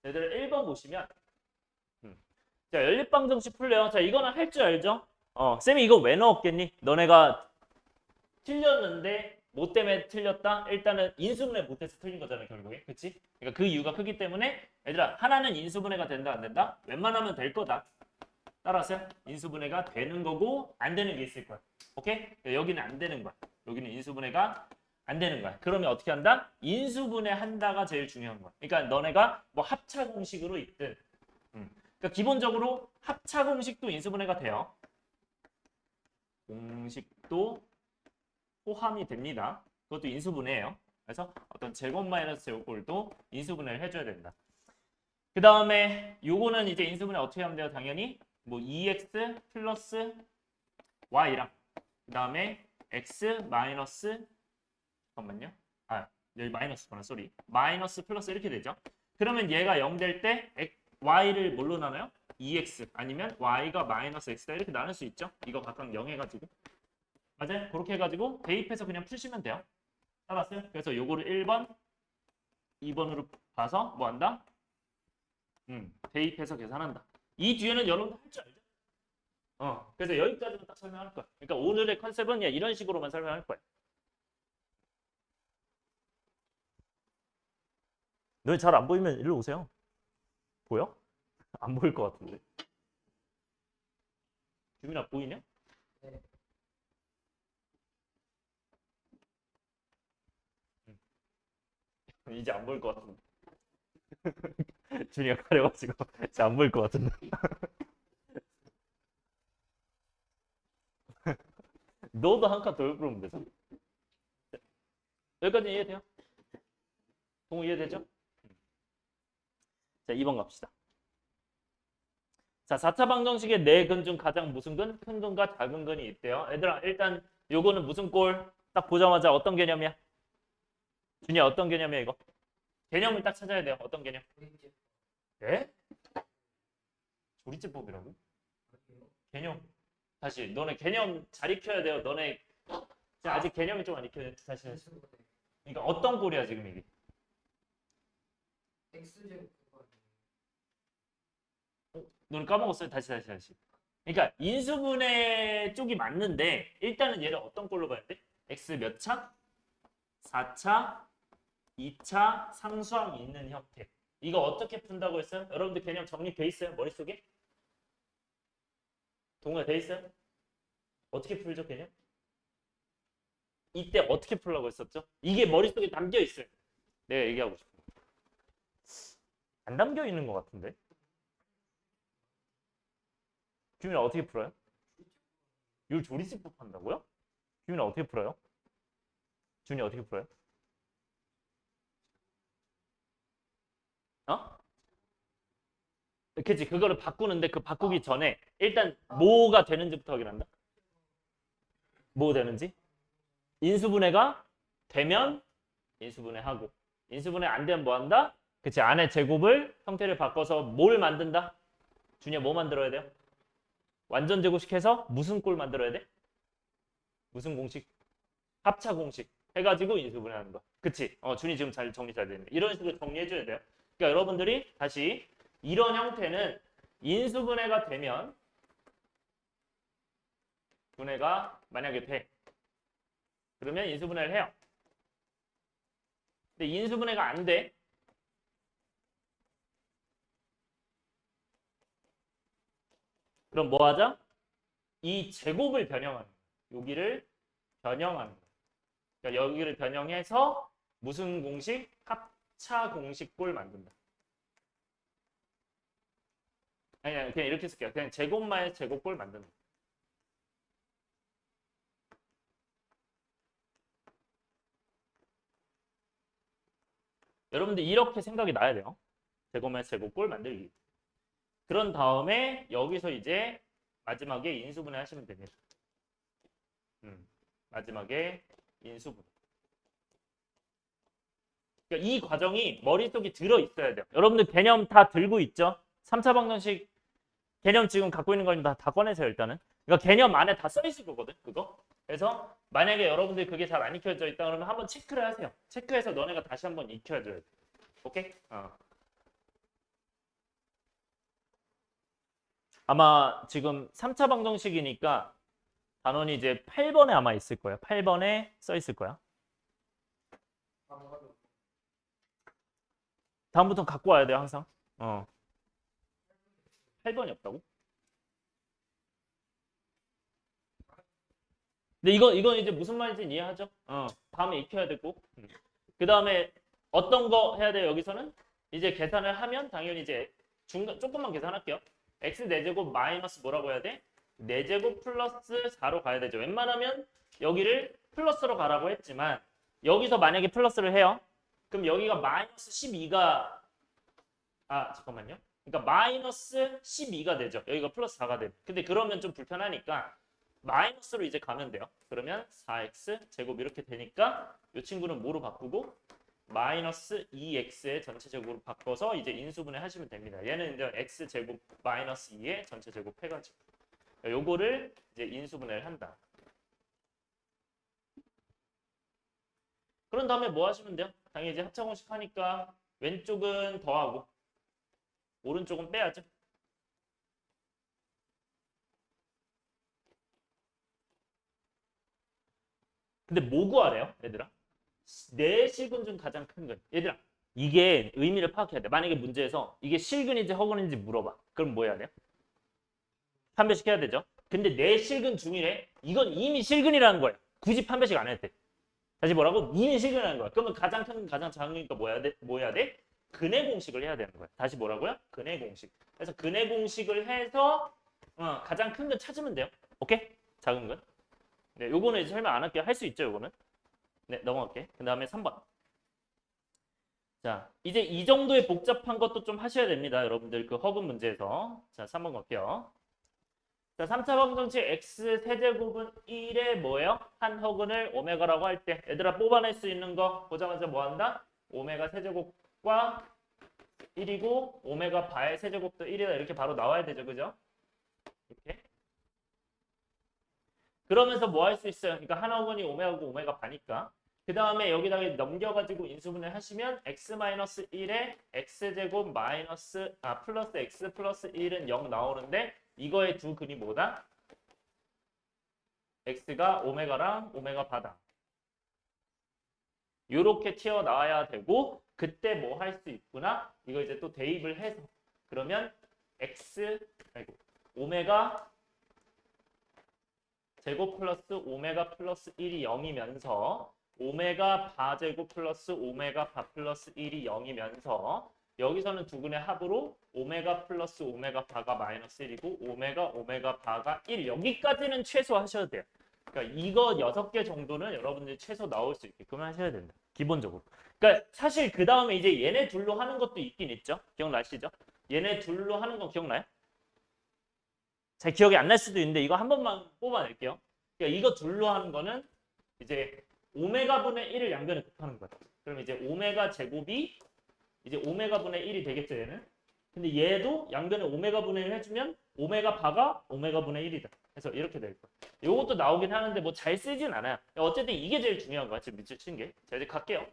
얘들아 1번 보시면 자, 연립방정식 풀래요. 자, 이거는 할 줄 알죠? 쌤이 이거 왜 넣었겠니? 너네가 틀렸는데 뭐 때문에 틀렸다? 일단은 인수분해 못해서 틀린 거잖아, 결국에. 그치? 그러니까 그 이유가 크기 때문에 얘들아 하나는 인수분해가 된다, 안 된다? 웬만하면 될 거다. 따라서요? 인수분해가 되는 거고 안 되는 게 있을 거야. 오케이? 여기는 안 되는 거야. 여기는 인수분해가 안 되는 거야. 그러면 어떻게 한다? 인수분해 한다가 제일 중요한 거야. 그러니까 너네가 뭐 합차 공식으로 있든 그러니까 기본적으로 합차 공식도 인수분해가 돼요. 공식도 포함이 됩니다. 그것도 인수분해예요. 그래서 어떤 제곱 마이너스 제곱꼴도 인수분해를 해줘야 된다. 그 다음에 요거는 이제 인수분해 어떻게 하면 돼요? 당연히 뭐 2x 플러스 y랑 그 다음에 x 마이너스 잠깐만요. 여기 마이너스구나. 쏘리. 마이너스 플러스 이렇게 되죠. 그러면 얘가 0 될 때 y를 뭘로 나눠요? 2x 아니면 y가 마이너스 x다 이렇게 나눌 수 있죠. 이거 각각 0 해가지고. 맞아요? 그렇게 해가지고 대입해서 그냥 푸시면 돼요. 알았어요? 그래서 요거를 1번, 2번으로 봐서 뭐 한다? 대입해서 계산한다. 이 뒤에는 여러분도 할 줄 알죠? 그래서 여기까지는 딱 설명할 거야. 그러니까 오늘의 컨셉은 이런 식으로만 설명할 거야. 너희 잘 안 보이면 일로 오세요. 보여? 안 보일 것 같은데. 규민아 보이냐? 네. 이제 안 보일 것 같은데. 준이가 가려가지고 이제 안 보일 것 같은데. 너도 한 칸 더 그러면 되죠. 여기까지 이해돼요? 동우 이해되죠? 자, 2번 갑시다. 자, 4차 방정식의 네 근 중 가장 무슨 근? 큰 근과 작은 근이 있대요. 얘들아, 일단 요거는 무슨 꼴? 딱 보자마자 어떤 개념이야? 준이야, 어떤 개념이야, 이거? 개념을 딱 찾아야 돼요. 어떤 개념? 예? 조리제법이라고? 개념. 다시, 너네 개념 잘 익혀야 돼요. 너네 지금 아직 개념이 좀 안 익혀야 돼. 다시. 그러니까 어떤 꼴이야, 지금 이게? X제곱 너는 까먹었어요. 다시. 그러니까 인수분해 쪽이 맞는데 일단은 얘를 어떤 꼴로 봐야 돼? x 몇 차? 4차, 2차 상수항이 있는 형태. 이거 어떻게 푼다고 했어요? 여러분들 개념 정립돼 있어요? 머릿속에? 동호회 돼 있어요? 어떻게 풀죠, 개념? 이때 어떻게 풀라고 했었죠? 이게 머릿속에 담겨 있어요. 내가 얘기하고 싶은 거. 안 담겨 있는 것 같은데? 규민아 어떻게 풀어요? 이걸 조리제법 한다고요? 규민아 어떻게 풀어요? 준이 어떻게 풀어요? 어? 그치, 그거를 바꾸는데 그 바꾸기 전에 일단 뭐가 되는지부터 확인한다. 뭐 되는지? 인수분해가 되면 인수분해하고 인수분해 안 되면 뭐 한다? 그치, 안에 제곱을 형태를 바꿔서 뭘 만든다? 준이야 뭐 만들어야 돼요? 완전 제곱식해서 무슨 꼴 만들어야 돼? 무슨 공식? 합차 공식 해가지고 인수분해하는 거. 그치? 준이 지금 잘 정리 잘 되네. 이런 식으로 정리해줘야 돼요. 그러니까 여러분들이 다시 이런 형태는 인수분해가 되면 분해가 만약에 돼. 그러면 인수분해를 해요. 근데 인수분해가 안 돼. 그럼 뭐 하자? 이 제곱을 변형하는 거야. 여기를 변형하는 거야. 그러니까 여기를 변형해서 무슨 공식? 합차 공식꼴 만든다. 아니, 그냥 이렇게 쓸게요. 그냥 제곱마의 제곱꼴 만드는 거야. 여러분들 이렇게 생각이 나야 돼요. 제곱마의 제곱꼴 만들기. 그런 다음에 여기서 이제 마지막에 인수분해 하시면 됩니다. 마지막에 인수분해. 그러니까 이 과정이 머릿속에 들어 있어야 돼요. 여러분들 개념 다 들고 있죠? 3차 방정식 개념 지금 갖고 있는 거 다 꺼내세요, 일단은. 그러니까 개념 안에 다 써 있을 거거든, 그거. 그래서 만약에 여러분들 그게 잘 안 익혀져 있다 그러면 한번 체크를 하세요. 체크해서 너네가 다시 한번 익혀줘야 돼. 오케이? 아마 지금 3차 방정식이니까 단원이 이제 8번에 아마 있을 거예요. 8번에 써 있을 거야. 다음부터는 갖고 와야 돼요, 항상. 8번이 없다고? 근데 이건 이제 무슨 말인지 이해하죠? 다음에 익혀야 되고. 그 다음에 어떤 거 해야 돼요, 여기서는? 이제 계산을 하면 당연히 이제 조금만 계산할게요. x 4제곱 마이너스 뭐라고 해야 돼? 4제곱 플러스 4로 가야 되죠. 웬만하면 여기를 플러스로 가라고 했지만 여기서 만약에 플러스를 해요. 그럼 여기가 마이너스 12가 잠깐만요. 그러니까 마이너스 12가 되죠. 여기가 플러스 4가 돼. 근데 그러면 좀 불편하니까 마이너스로 이제 가면 돼요. 그러면 4x 제곱 이렇게 되니까 이 친구는 뭐로 바꾸고 마이너스 2x의 전체 제곱으로 바꿔서 이제 인수분해 하시면 됩니다. 얘는 이제 x 제곱 마이너스 2의 전체 제곱 해가지고 요거를 이제 인수분해를 한다. 그런 다음에 뭐 하시면 돼요? 당연히 이제 합차공식 하니까 왼쪽은 더하고 오른쪽은 빼야죠. 근데 뭐 구하래요, 얘들아? 내실근 중 가장 큰 근. 얘들아, 이게 의미를 파악해야 돼. 만약에 문제에서 이게 실근인지 허근인지 물어봐. 그럼 뭐 해야 돼요? 판별시켜야 되죠. 근데 내실근 중이래. 이건 이미 실근이라는 거야. 굳이 판별식 안 해도 돼. 다시 뭐라고? 이미 실근이라는 거야. 그러면 가장 큰 근, 가장 작은 거니까 뭐 해야 돼? 근의 공식을 해야 되는 거야. 다시 뭐라고요? 근의 공식. 그래서 근의 공식을 해서 가장 큰 근 찾으면 돼요. 오케이? 작은 근. 네, 요거는 이제 설명 안 할게요. 할 수 있죠, 요거는. 네, 넘어갈게. 그 다음에 3번. 자, 이제 이 정도의 복잡한 것도 좀 하셔야 됩니다. 여러분들 그 허근 문제에서. 자, 3번 갈게요. 자, 3차 방정식 x 세제곱은 1에 뭐예요? 한 허근을 오메가라고 할 때 얘들아 뽑아낼 수 있는 거 보자마자 뭐 한다? 오메가 세제곱과 1이고 오메가 바의 세제곱도 1이다 이렇게 바로 나와야 되죠. 그죠? 이렇게. 그러면서 뭐 할 수 있어요? 그러니까 한 허근이 오메가고 오메가 바니까 그 다음에 여기다가 넘겨가지고 인수분해 하시면 x-1에 x제곱 마이너스 플러스 x 플러스 1은 0 나오는데 이거의 두 근이 뭐다? x가 오메가랑 오메가 바다. 요렇게 튀어나와야 되고 그때 뭐 할 수 있구나? 이거 이제 또 대입을 해서 그러면 오메가 제곱 플러스 오메가 플러스 1이 0이면서 오메가 바제곱 플러스 오메가 바 플러스 1이 0이면서 여기서는 두 근의 합으로 오메가 플러스 오메가 바가 마이너스 1이고 오메가 바가 1 여기까지는 최소 하셔도 돼요. 그러니까 이거 6개 정도는 여러분들이 최소 나올 수 있게끔 하셔야 된다. 기본적으로. 그러니까 사실 그 다음에 이제 얘네 둘로 하는 것도 있긴 있죠. 기억나시죠? 얘네 둘로 하는 거 기억나요? 잘 기억이 안 날 수도 있는데 이거 한 번만 뽑아낼게요. 그러니까 이거 둘로 하는 거는 이제 오메가 분의 1을 양변에 곱하는 거야. 그럼 이제 오메가 제곱이 이제 오메가 분의 1이 되겠죠, 얘는. 근데 얘도 양변에 오메가 분의 1 해주면 오메가 바가 오메가 분의 1이다. 그래서 이렇게 될 거야. 요것도 나오긴 하는데 뭐 잘 쓰진 않아요. 어쨌든 이게 제일 중요한 거야, 지금 밑줄 친 게. 자, 이제 갈게요.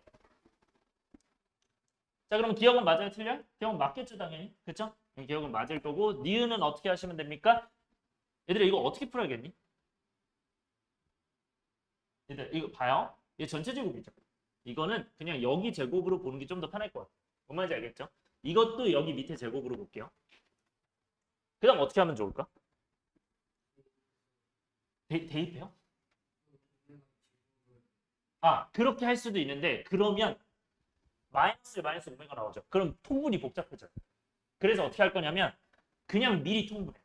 자, 그럼 기억은 맞아요, 틀려요? 기억은 맞겠죠, 당연히. 그쵸? 기억은 맞을 거고 니은은 어떻게 하시면 됩니까? 얘들아 이거 어떻게 풀어야겠니? 얘들아 이거 봐요. 이게 전체 제곱이죠. 이거는 그냥 여기 제곱으로 보는 게 좀 더 편할 것 같아요. 뭔 말인지 알겠죠? 이것도 여기 밑에 제곱으로 볼게요. 그 다음 어떻게 하면 좋을까? 대입해요? 그렇게 할 수도 있는데 그러면 마이너스 오메가 나오죠. 그럼 통분이 복잡해져요. 그래서 어떻게 할 거냐면 그냥 미리 통분해.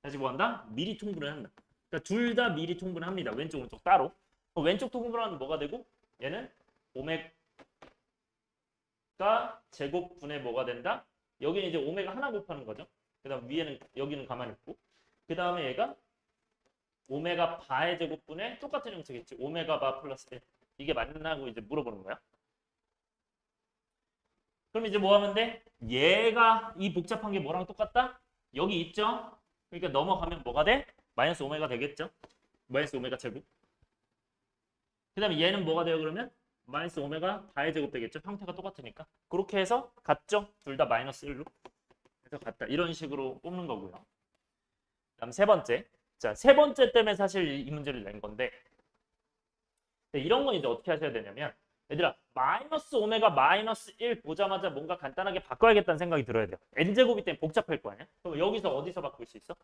다시 뭐 한다? 미리 통분을 한다. 그러니까 둘 다 미리 통분합니다. 왼쪽 오른쪽 따로. 왼쪽 통분하면 뭐가 되고 얘는 오메가 제곱분의 뭐가 된다? 여기는 이제 오메가 하나 곱하는 거죠. 그 다음 위에는 여기는 가만히 있고 그 다음에 얘가 오메가 바의 제곱분의 똑같은 형태겠지. 오메가 바 플러스 1. 이게 맞나고 이제 물어보는 거야. 그럼 이제 뭐 하면 돼? 얘가 이 복잡한 게 뭐랑 똑같다? 여기 있죠? 그러니까 넘어가면 뭐가 돼? 마이너스 오메가 되겠죠? 마이너스 오메가 제곱. 그 다음에 얘는 뭐가 돼요 그러면? 마이너스 오메가 바의 제곱 되겠죠? 형태가 똑같으니까. 그렇게 해서 같죠? 둘 다 마이너스 1로. 해서 같다. 이런 식으로 뽑는 거고요. 그다음 세 번째. 자, 세 번째 때문에 사실 이 문제를 낸 건데 이런 건 이제 어떻게 하셔야 되냐면 얘들아 마이너스 오메가 마이너스 1 보자마자 뭔가 간단하게 바꿔야겠다는 생각이 들어야 돼요. n제곱이 때문에 복잡할 거 아니야? 그럼 여기서 어디서 바꿀 수 있어?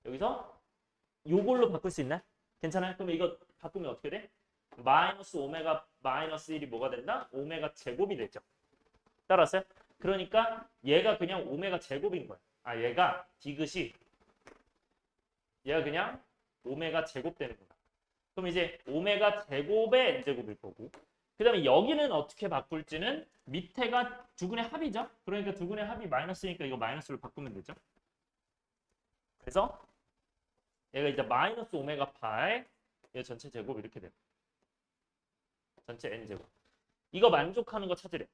여기서 요걸로 바꿀 수 있나? 괜찮아요? 그럼 이거 바꾸면 어떻게 돼? 마이너스 오메가 마이너스 1이 뭐가 된다? 오메가 제곱이 되죠. 따라왔어요? 그러니까 얘가 그냥 오메가 제곱인 거야. 아 얘가 디귿이 얘가 그냥 오메가 제곱 되는 거야. 그럼 이제 오메가 제곱의 n제곱일 거고 그 다음에 여기는 어떻게 바꿀지는 밑에가 두근의 합이죠. 그러니까 두근의 합이 마이너스니까 이거 마이너스로 바꾸면 되죠. 그래서 얘가 이제 마이너스 오메가 파이 얘 전체 제곱 이렇게 돼요. 전체 n제곱. 이거 만족하는 거 찾으래.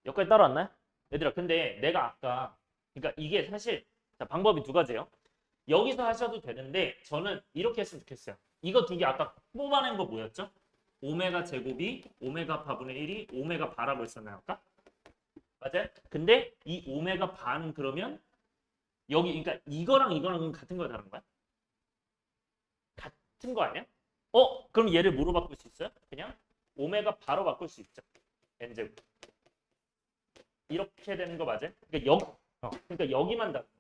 여기까지 따라왔나요? 얘들아 근데 내가 아까 그러니까 이게 사실 자, 방법이 두 가지예요. 여기서 하셔도 되는데 저는 이렇게 했으면 좋겠어요. 이거 두 개 아까 뽑아낸 거 뭐였죠? 오메가 제곱이 오메가 바분의 1이 오메가 바라고 했었나요? 아까? 맞아요? 근데 이 오메가 바는 그러면 여기 그러니까 이거랑 이거랑 같은 거야 다른 거야? 같은 거 아니야? 그럼 얘를 뭐로 바꿀 수 있어요? 그냥 오메가 바로 바꿀 수 있죠. n제곱. 이렇게 되는 거 맞아요? 그러니까 여기만 다른 거죠.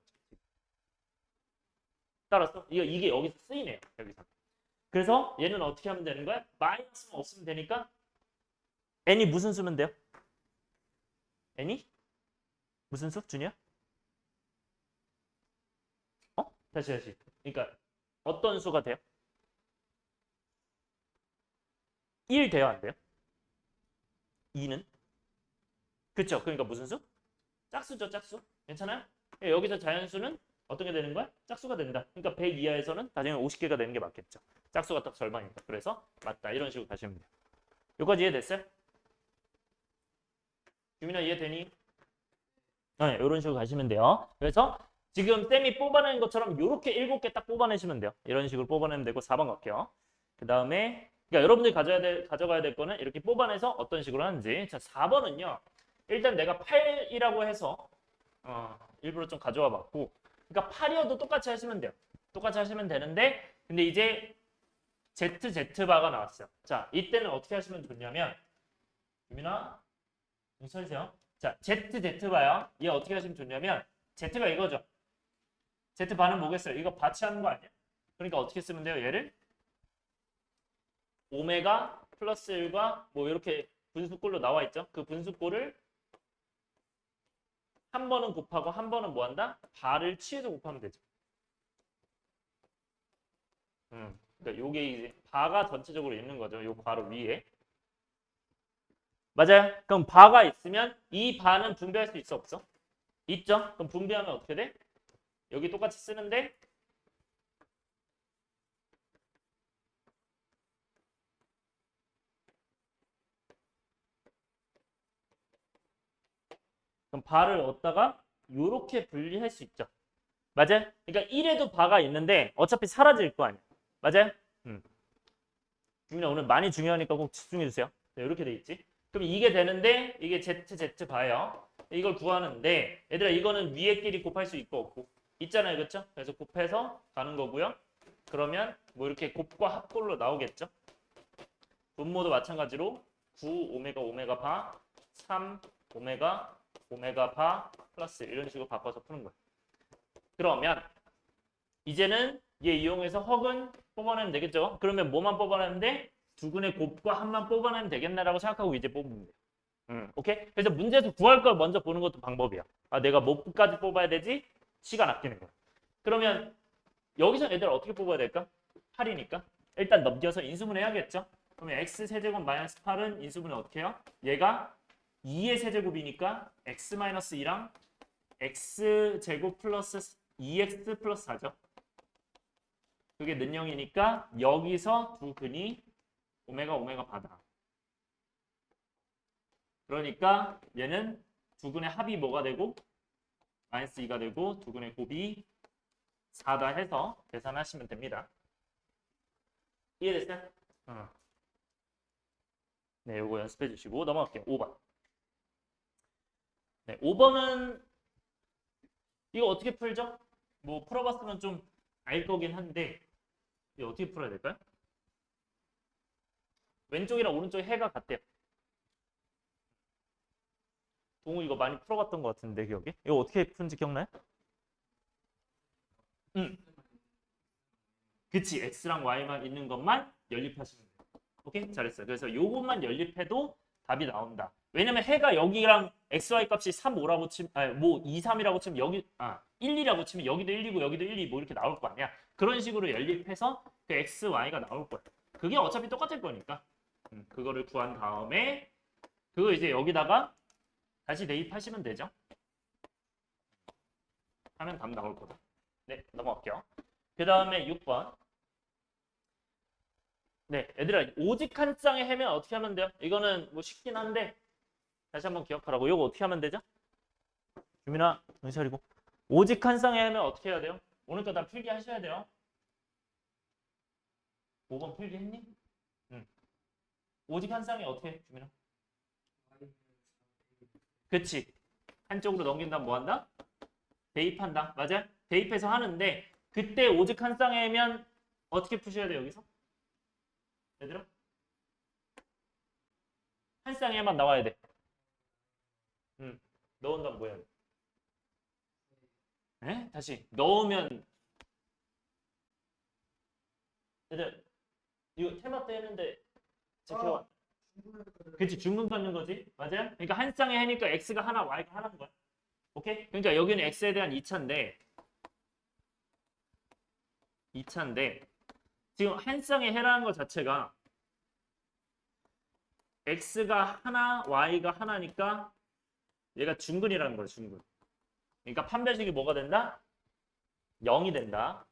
따라서 이게 여기서 쓰이네요. 여기서. 그래서 얘는 어떻게 하면 되는 거야? 마이너스만 없으면 되니까 n이 무슨 수면 돼요? n이 무슨 수? 준이야? 다시. 그러니까 어떤 수가 돼요? 1 돼요? 안 돼요? 2는? 그쵸? 그러니까 무슨 수? 짝수죠, 짝수. 괜찮아요? 여기서 자연수는 어떻게 되는 거야? 짝수가 된다. 그러니까 100 이하에서는 나중에 50개가 되는 게 맞겠죠. 짝수가 딱 절반이니까. 그래서 맞다. 이런 식으로 가시면 돼요. 여기까지 이해됐어요? 유민아 이해되니? 네, 이런 식으로 가시면 돼요. 그래서 지금 쌤이 뽑아낸 것처럼 이렇게 7개 딱 뽑아내시면 돼요. 이런 식으로 뽑아내면 되고 4번 갈게요. 그 다음에 그러니까 여러분들이 가져가야 될 거는 이렇게 뽑아내서 어떤 식으로 하는지. 자, 4번은요. 일단 내가 8이라고 해서 일부러 좀 가져와 봤고 그러니까 8이어도 똑같이 하시면 돼요. 똑같이 하시면 되는데 근데 이제 ZZ바가 나왔어요. 자, 이때는 어떻게 하시면 좋냐면 유민아 서주세요. 자, ZZ바요. 얘 어떻게 하시면 좋냐면 Z가 이거죠. Z바는 뭐겠어요? 이거 받치하는 거 아니야? 그러니까 어떻게 쓰면 돼요? 얘를 오메가 플러스 1과 뭐 이렇게 분수꼴로 나와 있죠. 그 분수꼴을 한 번은 곱하고 한 번은 뭐 한다? 바를 취해서 곱하면 되죠. 그러니까 요게 이제 바가 전체적으로 있는 거죠. 요 괄호 위에. 맞아요? 그럼 바가 있으면 이 바는 분배할 수 있어 없어? 있죠? 그럼 분배하면 어떻게 돼? 여기 똑같이 쓰는데 그럼 바를 얻다가 요렇게 분리할 수 있죠. 맞아요? 그러니까 1에도 바가 있는데 어차피 사라질 거 아니야. 맞아요? 주민아 오늘 많이 중요하니까 꼭 집중해 주세요. 네, 이렇게 돼 있지. 그럼 이게 되는데 이게 ZZ 봐요. 이걸 구하는데 얘들아 이거는 위에 끼리 곱할 수 있고 없고 있잖아요. 그렇죠? 그래서 곱해서 가는 거고요. 그러면 뭐 이렇게 곱과 합골로 나오겠죠. 분모도 마찬가지로 9 오메가 오메가 바 3 오메가 오메가 바 플러스 이런 식으로 바꿔서 푸는 거예요. 그러면 이제는 얘 이용해서 헉은 뽑아내면 되겠죠. 그러면 뭐만 뽑아내면 돼? 두근의 곱과 합만 뽑아내면 되겠네라고 생각하고 이제 뽑으면 돼요. 오케이? 그래서 문제에서 구할 걸 먼저 보는 것도 방법이야. 아, 내가 뭐까지 뽑아야 되지? 시간 아끼는 거야. 그러면 여기서 얘들 어떻게 뽑아야 될까? 8이니까. 일단 넘겨서 인수분 해야겠죠? 그러면 x 세제곱 마이너스 8은 인수분해 어떻게 해요? 얘가 2의 세제곱이니까 x 마이너스 2랑 x제곱 플러스 2x 플러스 4죠. 그게 는영이니까 여기서 두 근이 오메가 오메가 바다. 그러니까 얘는 두 근의 합이 뭐가 되고 마이너스 2가 되고 두 근의 곱이 4다 해서 계산하시면 됩니다. 이해됐어요? 네, 요거 연습해 주시고 넘어갈게요. 5번. 네, 5번은 이거 어떻게 풀죠? 뭐 풀어봤으면 좀 알 거긴 한데 이거 어떻게 풀어야 될까요? 왼쪽이랑 오른쪽에 해가 같대요. 동우 이거 많이 풀어봤던 것 같은데 기억에? 이거 어떻게 푸는지 기억나요? 응. 그치. X랑 Y만 있는 것만 연립하시면 돼요. 오케이? 잘했어요. 그래서 요것만 연립해도 답이 나온다. 왜냐면 해가 여기랑 XY 값이 3, 5라고 치면, 아니, 뭐 2, 3이라고 치면 여기, 1, 2라고 치면 여기도 1, 2고 여기도 1, 2 뭐 이렇게 나올 거 아니야. 그런 식으로 연립해서 그 X, Y가 나올 거야. 그게 어차피 똑같을 거니까. 그거를 구한 다음에 그거 이제 여기다가 다시 대입하시면 되죠. 하면 답 나올 거다. 네, 넘어갈게요. 그 다음에 6번. 네, 얘들아, 오직 한 쌍의 해면 어떻게 하면 돼요? 이거는 뭐 쉽긴 한데 다시 한번 기억하라고. 이거 어떻게 하면 되죠? 유민아, 정신 차리고. 오직 한 쌍의 해면 어떻게 해야 돼요? 오늘 거 다 필기 하셔야 돼요. 5번 필기 했니? 응. 오직 한 쌍이 어떻게 해, 유민아? 그치. 한쪽으로 넘긴다면 뭐 한다? 대입한다. 맞아? 대입해서 하는데 그때 오직 한 쌍이면 어떻게 푸셔야 돼 여기서? 얘들아? 한 쌍에만 나와야 돼. 넣은다면 뭐 해야 돼? 에? 다시 넣으면 얘들 이거 테마 때 했는데 제 기억 그치 중분 받는 거지 맞아요? 그러니까 한 쌍에 하니까 x가 하나 y가 하나인 거야. 오케이? 그러니까 여기는 x에 대한 2차인데 지금 한 쌍에 해라는 것 자체가 x가 하나 y가 하나니까 얘가 중근이라는 거야 중근. 그러니까 판별식이 뭐가 된다? 0이 된다.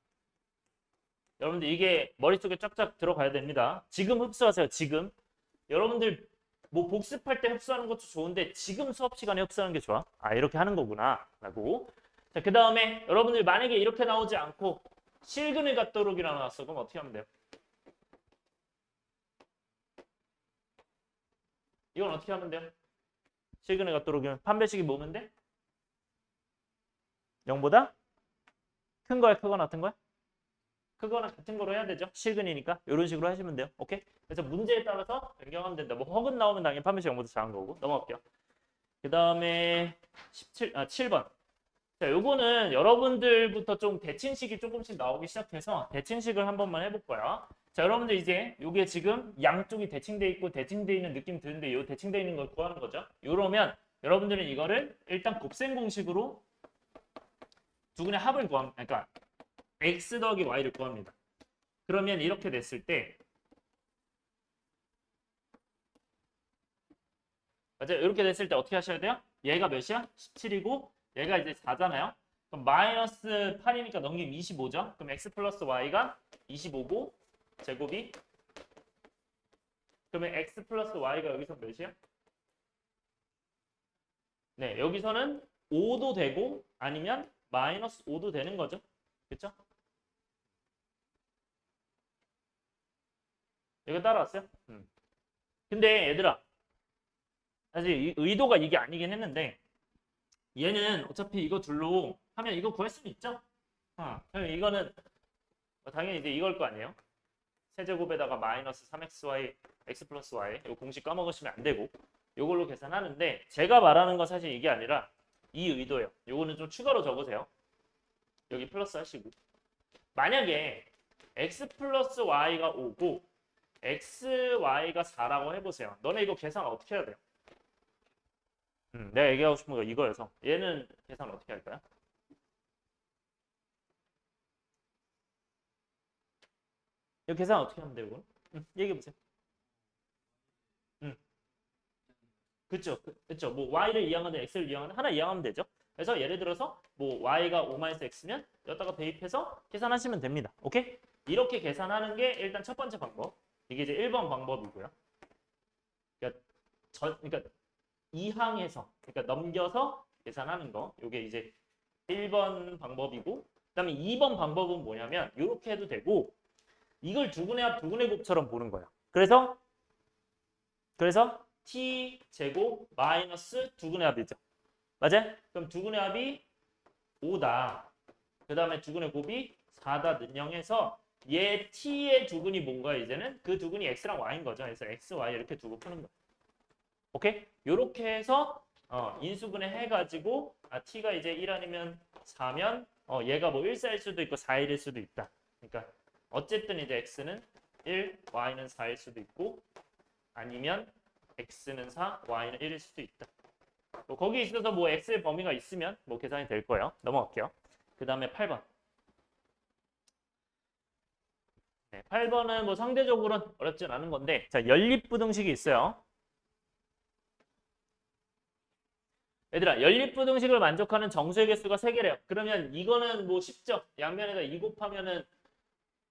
여러분들 이게 머릿속에 쫙쫙 들어가야 됩니다. 지금 흡수하세요. 지금. 여러분들 뭐 복습할 때 흡수하는 것도 좋은데 지금 수업 시간에 흡수하는 게 좋아. 아 이렇게 하는 거구나 라고. 자, 그 다음에 여러분들 만약에 이렇게 나오지 않고 실근을 갖도록이라 나왔어. 그럼 어떻게 하면 돼요? 이건 어떻게 하면 돼요? 실근을 갖도록이면 판별식이 뭐면 돼? 0보다 큰 거야 크거나 같은 거야? 크거나 같은 거로 해야 되죠. 실근이니까 이런 식으로 하시면 돼요. 오케이? 그래서 문제에 따라서 변경하면 된다. 뭐 허근 나오면 당연히 판별식 0보다 작은 거고. 넘어갈게요. 그 다음에 7번. 자, 요거는 여러분들부터 좀 대칭식이 조금씩 나오기 시작해서 대칭식을 한 번만 해볼 거야. 자, 여러분들 이제 요게 지금 양쪽이 대칭돼 있고 대칭돼 있는 느낌 드는데 요 대칭돼 있는 걸 구하는 거죠. 요러면 여러분들은 이거를 일단 곱셈 공식으로 두근의 합을 구합니다. 그러니까 x 더하기 y를 구합니다. 그러면 이렇게 됐을 때 맞아요. 이렇게 됐을 때 어떻게 하셔야 돼요? 얘가 몇이야? 17이고 얘가 이제 4잖아요. 그럼 마이너스 8이니까 넘기면 25죠. 그럼 x 플러스 y가 25고 제곱이 그러면 x 플러스 y가 여기서 몇이야? 네, 여기서는 5도 되고 아니면 마이너스 5도 되는 거죠. 그렇죠? 이거 따라왔어요? 근데 얘들아 사실 의도가 이게 아니긴 했는데 얘는 어차피 이거 둘로 하면 이거 구할 수는 있죠? 그럼 이거는 당연히 이제 이걸 거 아니에요? 세제곱에다가 마이너스 3xy x 플러스 y 이 공식 까먹으시면 안 되고 이걸로 계산하는데 제가 말하는 건 사실 이게 아니라 이 의도예요. 이거는 좀 추가로 적으세요. 여기 플러스 하시고 만약에 x 플러스 y가 5고 xy가 4라고 해보세요. 너네 이거 계산 어떻게 해야 돼요? 내가 얘기하고 싶은 거 이거여서 얘는 계산 어떻게 할까요? 이거 계산 어떻게 하면 돼요? 얘기해보세요. 그쵸, 그쵸. 뭐 y를 이항하든 x를 이항하든 하나 이항하면 되죠. 그래서 예를 들어서 뭐 y가 5-x면 여기다가 대입해서 계산하시면 됩니다. 오케이? 이렇게 계산하는 게 일단 첫 번째 방법. 이게 이제 1번 방법이고요. 그러니까 이항해서 그러니까 넘겨서 계산하는 거. 이게 이제 1번 방법이고 그다음에 2번 방법은 뭐냐면 이렇게 해도 되고 이걸 두분의 합, 두분의 곱처럼 보는 거예요. 그래서 그래서 t 제곱 마이너스 두근의 합이죠. 맞아? 그럼 두근의 합이 5다. 그 다음에 두근의 곱이 4다 는 0에서 얘 t의 두근이 뭔가 이제는 그 두근이 x랑 y인 거죠. 그래서 x, y 이렇게 두고 푸는 거야. 오케이? 요렇게 해서 인수분해 해가지고 t가 이제 1 아니면 4면 얘가 뭐 1사일 수도 있고 4일일 수도 있다. 그러니까 어쨌든 이제 x는 1, y는 4일 수도 있고 아니면 x는 4, y는 1일 수도 있다. 뭐 거기에 있어서 뭐 x의 범위가 있으면 뭐 계산이 될 거예요. 넘어갈게요. 그 다음에 8번. 네, 8번은 뭐 상대적으로는 어렵진 않은 건데 자 연립부등식이 있어요. 얘들아 연립부등식을 만족하는 정수의 개수가 3개래요. 그러면 이거는 뭐 쉽죠. 양면에다 2 곱하면은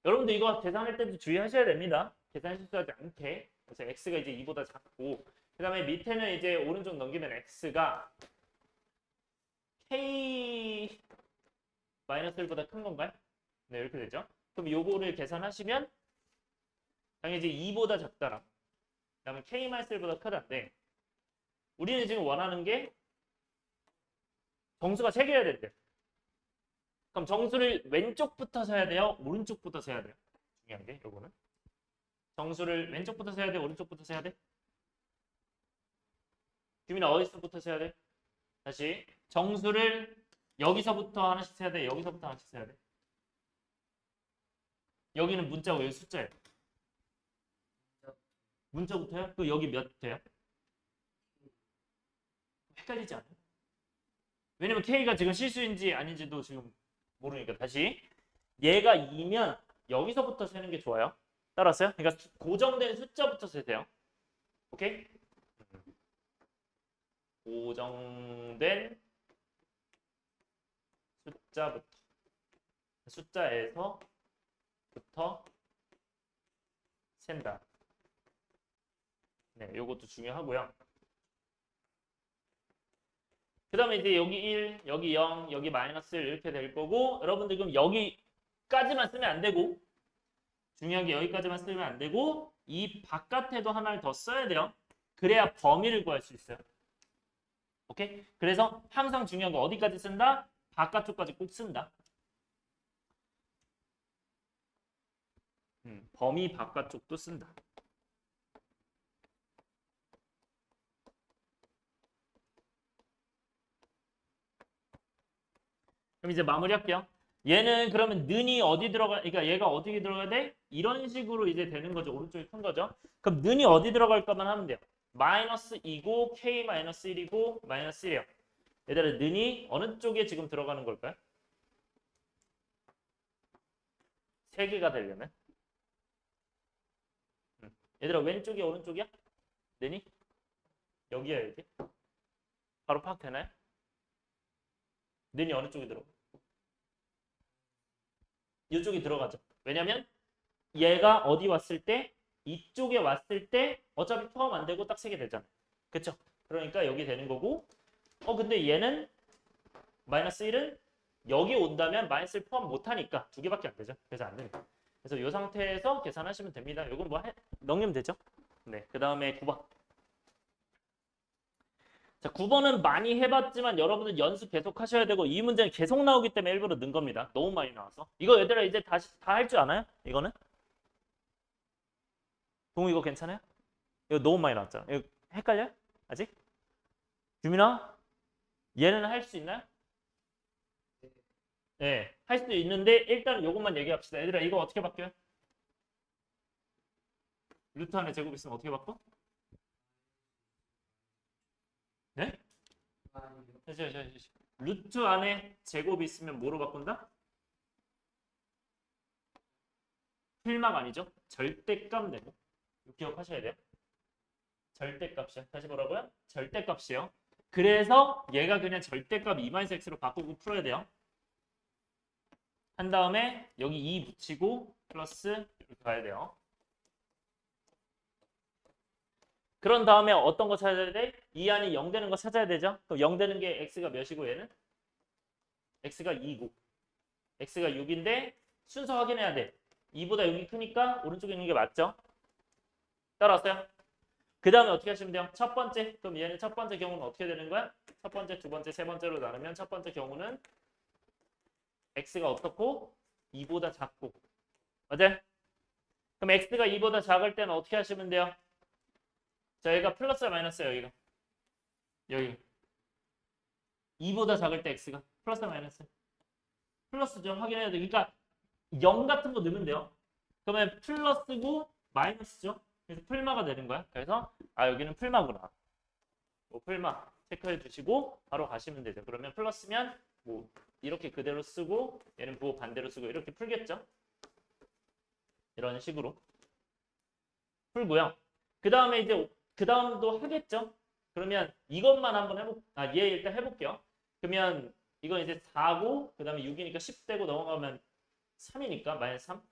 여러분들 이거 계산할 때도 주의하셔야 됩니다. 계산 실수하지 않게. 그래서 x가 이제 2보다 작고 그 다음에 밑에는 이제 오른쪽 넘기면 x가 k 마이너스 1보다 큰 건가요? 네 이렇게 되죠. 그럼 요거를 계산하시면 당연히 이제 2보다 작다라. 그 다음에 k 마이너스 1보다 크다인데 우리는 지금 원하는 게 정수가 3개여야 된대. 그럼 정수를 왼쪽부터 세야 돼요? 오른쪽부터 세야 돼요? 중요한 게 요거는. 정수를 왼쪽부터 세야 돼? 오른쪽부터 세야 돼? 규민아 어디서부터 세야 돼? 다시 정수를 여기서부터 하나씩 세야 돼? 여기서부터 하나씩 세야 돼? 여기는 문자고 여기 숫자예요. 문자부터요? 그 여기 몇 돼요? 헷갈리지 않아요? 왜냐면 K가 지금 실수인지 아닌지도 지금 모르니까 다시 얘가 2면 여기서부터 세는 게 좋아요. 따라왔어요? 그러니까 고정된 숫자부터 세세요. 오케이? 고정된 숫자부터 센다. 네, 요것도 중요하고요. 그 다음에 이제 여기 1, 여기 0, 여기 마이너스 1 이렇게 될 거고 여러분들 그럼 여기까지만 쓰면 안 되고 중요한 게 여기까지만 쓰면 안 되고 이 바깥에도 하나를 더 써야 돼요. 그래야 범위를 구할 수 있어요. 오케이? 그래서 항상 중요한 거 어디까지 쓴다? 바깥쪽까지 꼭 쓴다. 범위 바깥쪽도 쓴다. 그럼 이제 마무리할게요. 얘는 그러면 는이 어디 그러니까 얘가 어디 들어가야 돼? 이런 식으로 이제 되는 거죠. 오른쪽이 큰 거죠. 그럼 는이 어디 들어갈까만 하면 돼요. 마이너스 2고 k 마이너스 1이고 마이너스 1이에요. 얘들아 는이 어느 쪽에 지금 들어가는 걸까요? 3개가 되려면? 얘들아 왼쪽이 오른쪽이야? 는이? 여기야 여기? 바로 파악되나요? 는이 어느 쪽에 들어가? 이쪽에 들어가죠. 왜냐면 얘가 어디 왔을 때 이쪽에 왔을 때 어차피 포함 안 되고 딱 3개 되잖아. 그쵸? 그러니까 여기 되는 거고 근데 얘는 마이너스 1은 여기 온다면 마이너스 1 포함 못하니까 2개밖에 안 되죠. 그래서 안 됩니다. 그래서 이 상태에서 계산하시면 됩니다. 이건 뭐 넘기면 되죠. 네, 그 다음에 9번. 자, 9번은 많이 해봤지만 여러분들 연습 계속 하셔야 되고 이 문제는 계속 나오기 때문에 일부러 넣은 겁니다. 너무 많이 나와서. 이거 얘들아 이제 다시 다 할 줄 아나요? 이거는? 동우 이거 괜찮아요? 이거 너무 많이 나왔잖아. 이거 헷갈려요? 아직? 규민아? 얘는 할 수 있나요? 네, 할 수도 있는데 일단 이것만 얘기합시다. 얘들아 이거 어떻게 바뀌어요? 루트 안에 제곱 있으면 어떻게 바꿔? 네? 다시. 루트 안에 제곱이 있으면 뭐로 바꾼다? 필막 아니죠? 절대값 내고. 기억하셔야 돼요. 절대값이요. 다시 뭐라고요? 절대값이요. 그래서 얘가 그냥 절대값 2-x로 바꾸고 풀어야 돼요. 한 다음에 여기 2 붙이고 플러스 이렇게 가야 돼요. 그런 다음에 어떤 거 찾아야 돼? 이 안이 0 되는 거 찾아야 되죠? 그럼 0 되는 게 x가 몇이고 얘는? x가 2고 x가 6인데 순서 확인해야 돼. 2보다 6이 크니까 오른쪽에 있는 게 맞죠? 따라왔어요? 그 다음에 어떻게 하시면 돼요? 첫 번째. 그럼 얘는 첫 번째 경우는 어떻게 되는 거야? 첫 번째, 두 번째, 세 번째로 나누면 첫 번째 경우는 x가 어떻고? 2보다 작고. 맞아요? 그럼 x가 2보다 작을 때는 어떻게 하시면 돼요? 자, 여기가 플러스야 마이너스야 여기가. 여기. 2보다 작을 때 x가 플러스야 마이너스. 플러스죠. 확인해야 돼. 그러니까 0 같은 거 넣으면 돼요. 그러면 플러스고 마이너스죠. 그래서 풀마가 되는 거야. 그래서 아 여기는 풀마구나. 뭐 풀마 체크해 주시고 바로 가시면 되죠. 그러면 플러스면 뭐 이렇게 그대로 쓰고 얘는 부호 반대로 쓰고 이렇게 풀겠죠. 이런 식으로 풀고요. 그 다음에 이제 그 다음도 하겠죠. 그러면 이것만 한번 얘 일단 해볼게요. 그러면 이건 이제 4고 그 다음에 6이니까 10 되고 넘어가면 3이니까 마이너스 3.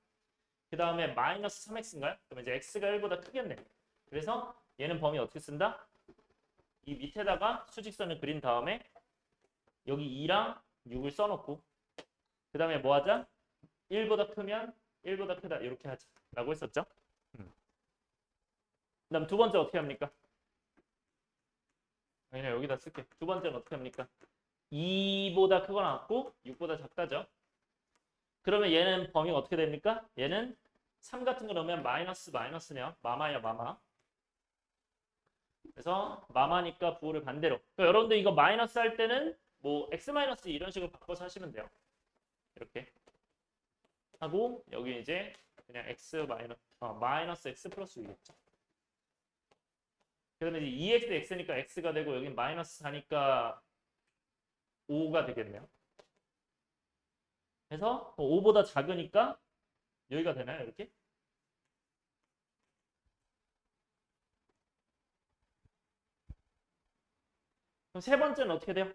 그 다음에 마이너스 3x인가요? 그러면 이제 x가 1보다 크겠네. 그래서 얘는 범위 어떻게 쓴다? 이 밑에다가 수직선을 그린 다음에 여기 2랑 6을 써놓고 그 다음에 뭐 하자? 1보다 크면 1보다 크다 이렇게 하자 라고 했었죠. 그 다음 두 번째 어떻게 합니까? 그냥 여기다 쓸게. 두 번째는 어떻게 합니까? 2보다 크거나 같고 6보다 작다죠. 그러면 얘는 범위가 어떻게 됩니까? 얘는 3 같은 거 넣으면 마이너스 마이너스네요. 마마야 마마. 그래서 마마니까 부호를 반대로. 그러니까 여러분들 이거 마이너스 할 때는 뭐 x 마이너스 이런 식으로 바꿔서 하시면 돼요. 이렇게 하고 여기 이제 그냥 x 마이너스 x 플러스 6이겠죠. 그다음에 이제 2x x니까 x가 되고 여기 마이너스 4니까 5가 되겠네요. 그래서 5보다 작으니까 여기가 되나요? 이렇게? 그럼 세 번째는 어떻게 돼요?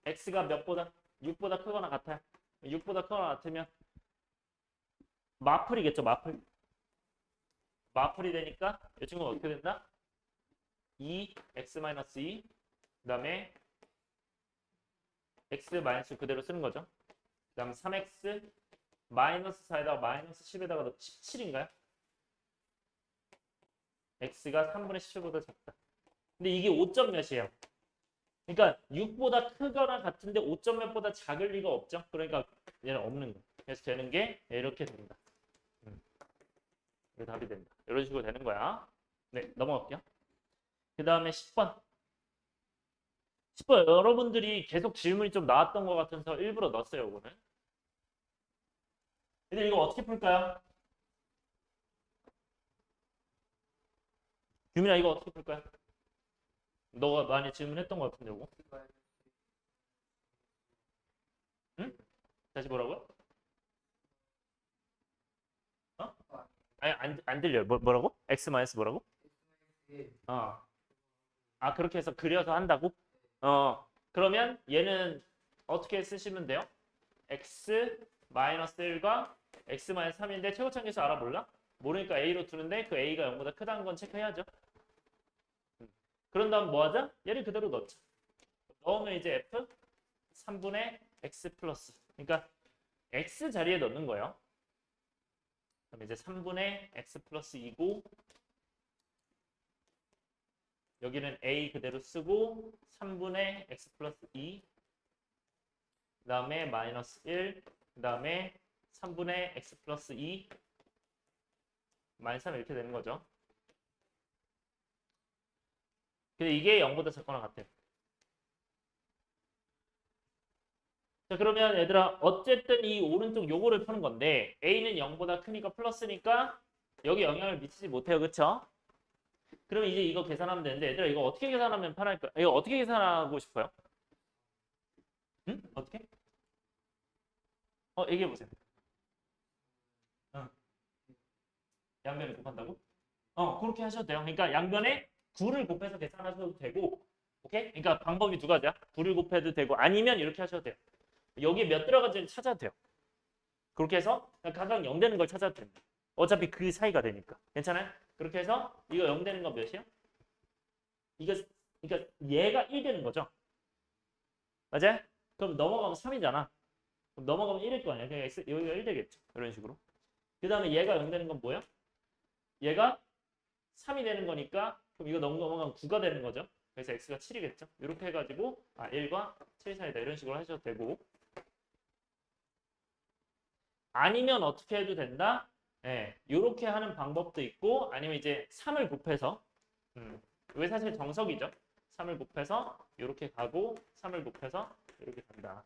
x가 몇보다? 6보다 크거나 같아요. 6보다 크거나 같으면 마플이겠죠. 마플. 마플이 되니까 이 친구가 어떻게 된다? 2x-2 그 다음에 x 마이너스 그대로 쓰는 거죠. 그 다음 3x 마이너스 4에다가 마이너스 10에다가 17인가요? x가 3분의 17보다 작다. 근데 이게 5점 몇이에요? 그러니까 6보다 크거나 같은데 5점 몇보다 작을 리가 없죠. 그러니까 얘는 없는 거. 그래서 되는 게 이렇게 된다. 이게 답이 된다. 이런 식으로 되는 거야. 네, 넘어갈게요. 그 다음에 10번. 10번 여러분들이 계속 질문이 좀 나왔던 것 같아서 일부러 넣었어요. 이거는. 근데 이거 어떻게 풀까요? 유민아 이거 어떻게 풀까요? 너가 많이 질문했던 것 같은데 이거. 응? 다시 뭐라고요? 어? 아니 안 들려요. 뭐라고? x 마이너스 뭐라고? 어. 아 그렇게 해서 그려서 한다고? 그러면 얘는 어떻게 쓰시면 돼요? x 마이너스 1과 x 마이너스 3인데 최고차계수 알아 몰라? 모르니까 a로 두는데 그 a가 0보다 크다는 건 체크해야죠. 그런 다음 뭐 하자? 얘를 그대로 넣자. 넣으면 이제 f 3분의 x 플러스. 그러니까 x 자리에 넣는 거예요. 그럼 이제 3분의 x 플러스 2고 여기는 a 그대로 쓰고 3분의 x 플러스 2 그 다음에 마이너스 1 그 다음에 3분의 x 플러스 2 마이너스 3 이렇게 되는 거죠. 근데 이게 0보다 작거나 같아요. 자 그러면 얘들아 어쨌든 이 오른쪽 요거를 푸는 건데 a는 0보다 크니까 플러스니까 여기 영향을 미치지 못해요. 그쵸? 그러면 이제 이거 계산하면 되는데 얘들아 이거 어떻게 계산하면 편할까요? 이거 어떻게 계산하고 싶어요? 응? 어떻게? 얘기해보세요. 양변에 곱한다고? 그렇게 하셔도 돼요. 그러니까 양변에 9를 곱해서 계산하셔도 되고 오케이? 그러니까 방법이 두 가지야. 9를 곱해도 되고 아니면 이렇게 하셔도 돼요. 여기에 몇 들어간지 찾아도 돼요. 그렇게 해서 각각 0 되는 걸 찾아도 됩니다. 어차피 그 사이가 되니까. 괜찮아요? 그렇게 해서 이거 0 되는 건 몇이요? 그러니까 얘가 1 되는 거죠. 맞아요? 그럼 넘어가면 3이잖아. 그럼 넘어가면 1일 거 아니야. 그냥 여기가 1 되겠죠. 이런 식으로. 그 다음에 얘가 0 되는 건 뭐야? 얘가 3이 되는 거니까 그럼 이거 넘어가면 9가 되는 거죠. 그래서 x가 7이겠죠. 이렇게 해가지고 1과 7 사이다 이런 식으로 하셔도 되고 아니면 어떻게 해도 된다? 네, 이렇게 하는 방법도 있고 아니면 이제 3을 곱해서 이게 사실 정석이죠. 3을 곱해서 이렇게 가고 3을 곱해서 이렇게 간다.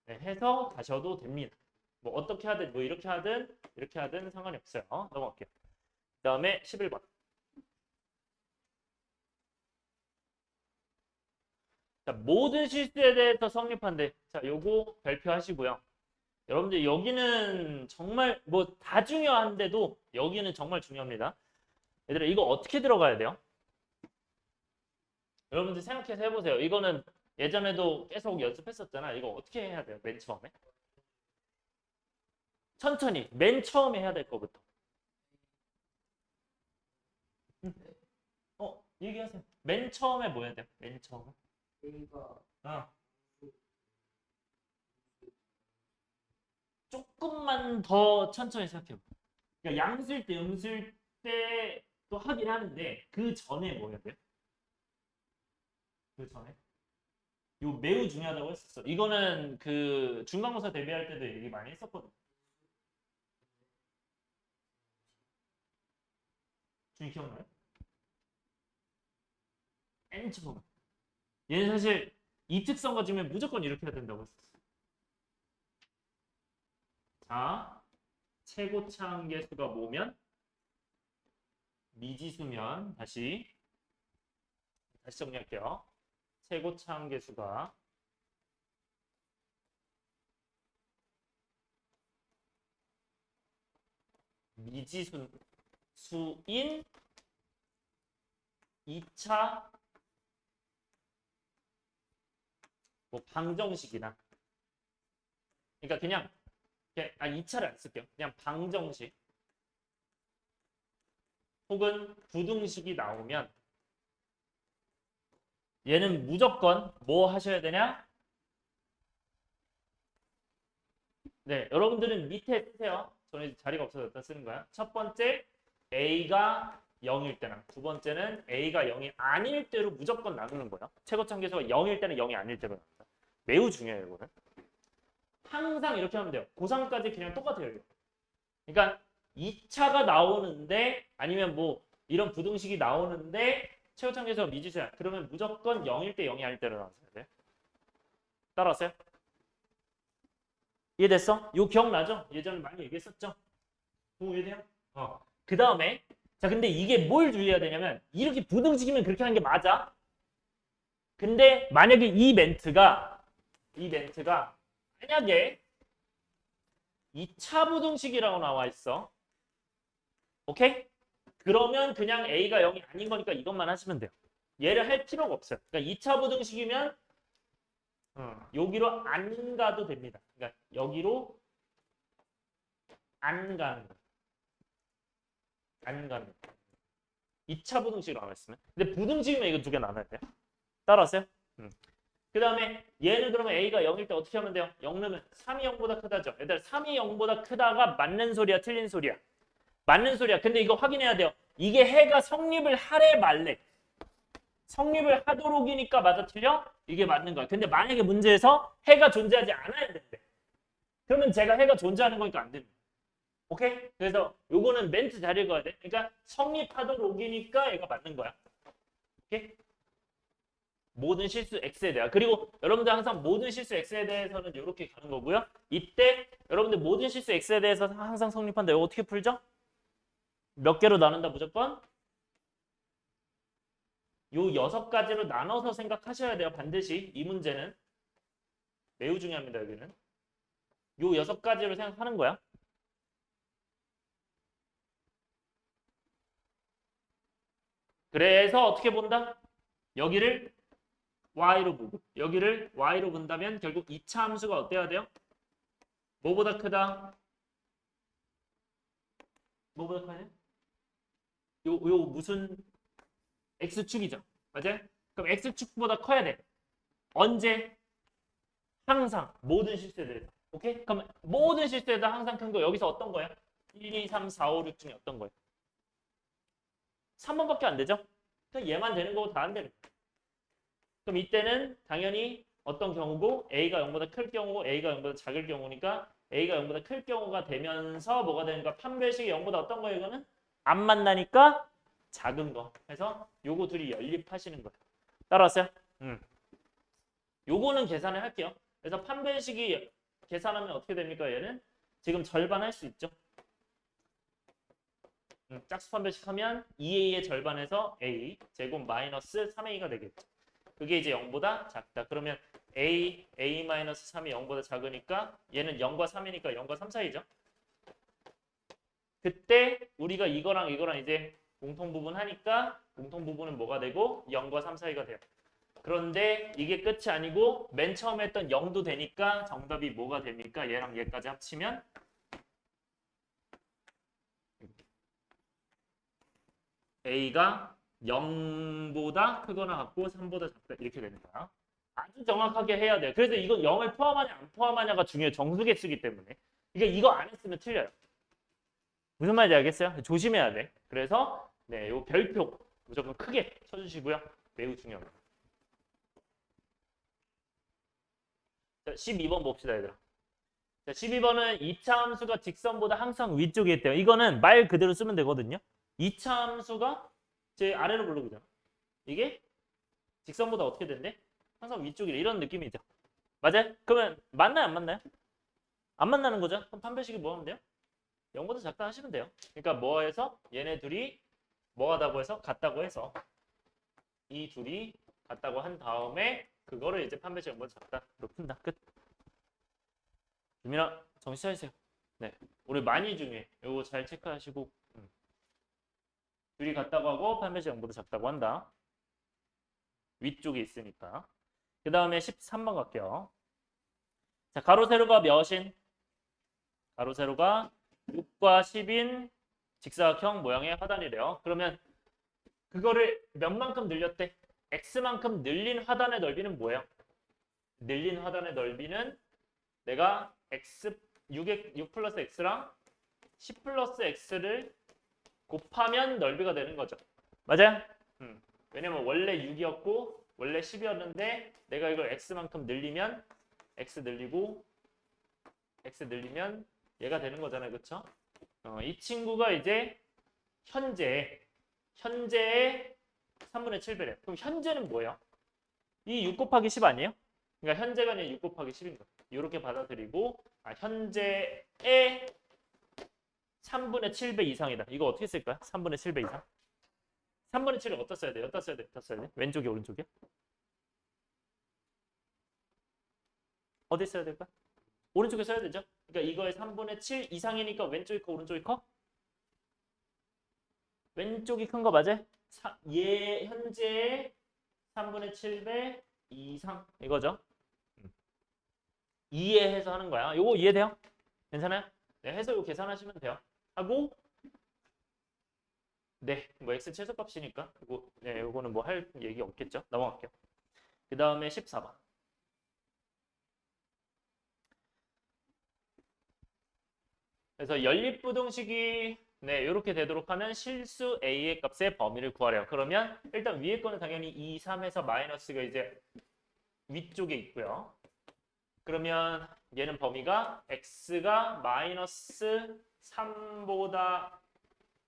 네, 해서 가셔도 됩니다. 뭐 어떻게 하든 뭐 이렇게 하든 상관이 없어요. 넘어갈게요. 그 다음에 11번. 자, 모든 실수에 대해서 성립한대. 자, 요거 발표하시고요. 여러분들 여기는 정말 뭐 다 중요한데도 여기는 정말 중요합니다. 얘들아 이거 어떻게 들어가야 돼요? 여러분들 생각해서 해보세요. 이거는 예전에도 계속 연습했었잖아. 이거 어떻게 해야 돼요? 맨 처음에? 천천히 맨 처음에 해야 될 거부터. 얘기하세요. 맨 처음에 뭐 해야 돼요? 맨 처음에? 아, 조금만 더 천천히 생각해봐. 그러니까 양수일 때, 음수일 때도 하긴 하는데 그 전에 뭐 해야 돼요? 그 전에? 이거 매우 중요하다고 했었어. 이거는 그 중간고사 대비할 때도 얘기 많이 했었거든. 준이 기억나요? 맨 처음. 얘는 사실 이 특성 가지면 무조건 이렇게 해야 된다고 했었어. 자, 최고차 한계수가 뭐면? 미지수면 다시 정리할게요. 최고차 한계수가 미지수인 2차 뭐 방정식이나 그러니까 그냥 2차를 안 쓸게요. 그냥 방정식 혹은 부등식이 나오면 얘는 무조건 뭐 하셔야 되냐? 네, 여러분들은 밑에 쓰세요. 저는 자리가 없어서 쓰는 거야. 첫 번째 A가 0일 때랑 두 번째는 A가 0이 아닐 때로 무조건 나누는 거야. 최고참계수가 0일 때는 0이 아닐 때로 나눈다. 매우 중요해요, 이거는. 항상 이렇게 하면 돼요. 고3까지 그냥 똑같아요. 이거. 그러니까 2차가 나오는데 아니면 뭐 이런 부등식이 나오는데 최고참계수가 미지수야. 그러면 무조건 0일 때 0이 아닐 때로 나눠야 돼. 따라왔어요? 이해됐어? 요 기억나죠? 예전에 많이 얘기했었죠? 이해돼요? 그 다음에 자 근데 이게 뭘 주의해야 되냐면 이렇게 부등식이면 그렇게 하는 게 맞아. 근데 만약에 이 멘트가 만약에 2차 부등식이라고 나와 있어. 오케이? 그러면 그냥 A가 0이 아닌 거니까 이것만 하시면 돼요. 얘를 할 필요가 없어요. 그러니까 2차 부등식이면 여기로 안 가도 됩니다. 그러니까 여기로 안 가는 거. 안 가는 거. 2차 부등식으로 나눴으면. 근데 부등식이면 이거 두 개 나눠야 돼요. 따라왔어요? 그 다음에 얘는 그러면 A가 0일 때 어떻게 하면 돼요? 0 넣으면 3이 0보다 크다죠. 얘들 3이 0보다 크다가 맞는 소리야? 틀린 소리야? 맞는 소리야. 근데 이거 확인해야 돼요. 이게 해가 성립을 하래 말래? 성립을 하도록이니까 맞아 틀려? 이게 맞는 거야. 근데 만약에 문제에서 해가 존재하지 않아야 되는데 그러면 제가 해가 존재하는 거니까 안 됩니다. 오케이? 그래서 요거는 멘트 잘 읽어야 돼. 그러니까 성립하도록이니까 얘가 맞는 거야. 오케이? 모든 실수 X에 대한. 그리고 여러분들 항상 모든 실수 X에 대해서는 이렇게 가는 거고요. 이때 여러분들 모든 실수 X에 대해서 항상 성립한다. 이거 어떻게 풀죠? 몇 개로 나눈다 무조건? 요 6가지로 나눠서 생각하셔야 돼요. 반드시 이 문제는. 매우 중요합니다. 여기는. 요 6가지로 생각하는 거야. 그래서 어떻게 본다? 여기를 y로 보고 여기를 y로 본다면 결국 2차 함수가 어때야 돼요? 뭐보다 크다? 뭐보다 크냐? 요 무슨 x축이죠. 맞아요? 그럼 x축보다 커야 돼. 언제? 항상 모든 실수에 대해서. 오케이? 그럼 모든 실수에 대해서 항상 큰 거 여기서 어떤 거야? 1, 2, 3, 4, 5, 6 중에 어떤 거야? 3번밖에 안 되죠? 그냥 얘만 되는 거고 다 안 되는 거예요. 그럼 이때는 당연히 어떤 경우고 A가 0보다 클 경우고 A가 0보다 작을 경우니까 A가 0보다 클 경우가 되면서 뭐가 되는가? 판별식이 0보다 어떤 거예요? 이거는 안 만나니까 작은 거. 그래서 요거 둘이 연립하시는 거예요. 따라왔어요? 요거는 계산을 할게요. 그래서 판별식이 계산하면 어떻게 됩니까? 얘는 지금 절반 할 수 있죠. 짝수 판별식 하면 2a의 절반에서 a 제곱 마이너스 3a가 되겠죠. 그게 이제 0보다 작다. 그러면 a 마이너스 3이 0보다 작으니까 얘는 0과 3이니까 0과 3 사이죠. 그때 우리가 이거랑 이제 공통 부분 하니까 공통 부분은 뭐가 되고 0과 3 사이가 돼요. 그런데 이게 끝이 아니고 맨 처음에 했던 0도 되니까 정답이 뭐가 됩니까? 얘랑 얘까지 합치면 A가 0보다 크거나 같고 3보다 작다 이렇게 되는 거야. 아주 정확하게 해야 돼요. 그래서 이건 0을 포함하냐 안 포함하냐가 중요해요. 정수개수기 때문에. 그러니까 이거 안 했으면 틀려요. 무슨 말인지 알겠어요? 조심해야 돼. 그래서 네, 요 별표 무조건 크게 쳐주시고요. 매우 중요합니다. 자, 12번 봅시다, 얘들아. 자, 12번은 2차 함수가 직선보다 항상 위쪽에 있대요. 이거는 말 그대로 쓰면 되거든요. 2차 함수가 제 아래로 굴러오잖아. 이게 직선보다 어떻게 된대? 항상 위쪽이래. 이런 느낌이죠. 맞아요? 그러면 맞나요? 안 맞나요? 안 만나는 거죠? 그럼 판별식이 뭐 하면 돼요? 0보다 작다 하시면 돼요. 그러니까 뭐 해서 얘네 둘이 뭐 하다고 해서 같다고 해서 이 둘이 같다고 한 다음에 그거를 이제 판별식 0보다 작다로 푼다. 끝. 유민아 정신 차리세요. 네, 우리 많이 중요해. 이거 잘 체크하시고 둘이 같다고 하고 판별식 0보다 작다고 한다. 위쪽에 있으니까. 그 다음에 13번 갈게요. 자, 가로 세로가 몇인? 가로 세로가 6과 10인 직사각형 모양의 화단이래요. 그러면 그거를 몇만큼 늘렸대? x만큼 늘린 화단의 넓이는 뭐예요? 늘린 화단의 넓이는 내가 x 6 플러스 x랑 10 플러스 x를 곱하면 넓이가 되는 거죠. 맞아요? 왜냐면 원래 6이었고 원래 10이었는데 내가 이걸 x만큼 늘리면 x 늘리고 x 늘리면 얘가 되는 거잖아요. 그렇죠? 이 친구가 이제 현재의 3분의 7배래. 그럼 현재는 뭐예요? 이 6 곱하기 10 아니에요? 그러니까 현재가 아니라 6 곱하기 10인 거예요. 이렇게 받아들이고 현재의 3분의 7배 이상이다. 이거 어떻게 쓸까요? 3분의 7배 이상? 3분의 7을 어디다 써야 돼요? 어디다 써야 돼? 어디다 써야 돼? 왼쪽이 오른쪽이요? 어디 써야 될까? 오른쪽에 써야 되죠? 그러니까 이거의 3분의 7 이상이니까 왼쪽이 커 오른쪽이 커? 왼쪽이 큰 거 맞아요? 얘 현재의 3분의 7배 이상 이거죠? 이해해서 하는 거야. 요거 이해돼요? 괜찮아요? 네, 해서 요 계산하시면 돼요. 하고 네, 뭐 x 최소값이니까 그리고 네, 요거는 뭐 할 얘기 없겠죠? 넘어갈게요. 그 다음에 14번. 그래서 연립부등식이 네, 이렇게 되도록 하면 실수 a의 값의 범위를 구하래요. 그러면 일단 위에 거는 당연히 2, 3에서 마이너스가 이제 위쪽에 있고요. 그러면 얘는 범위가 x가 마이너스 3보다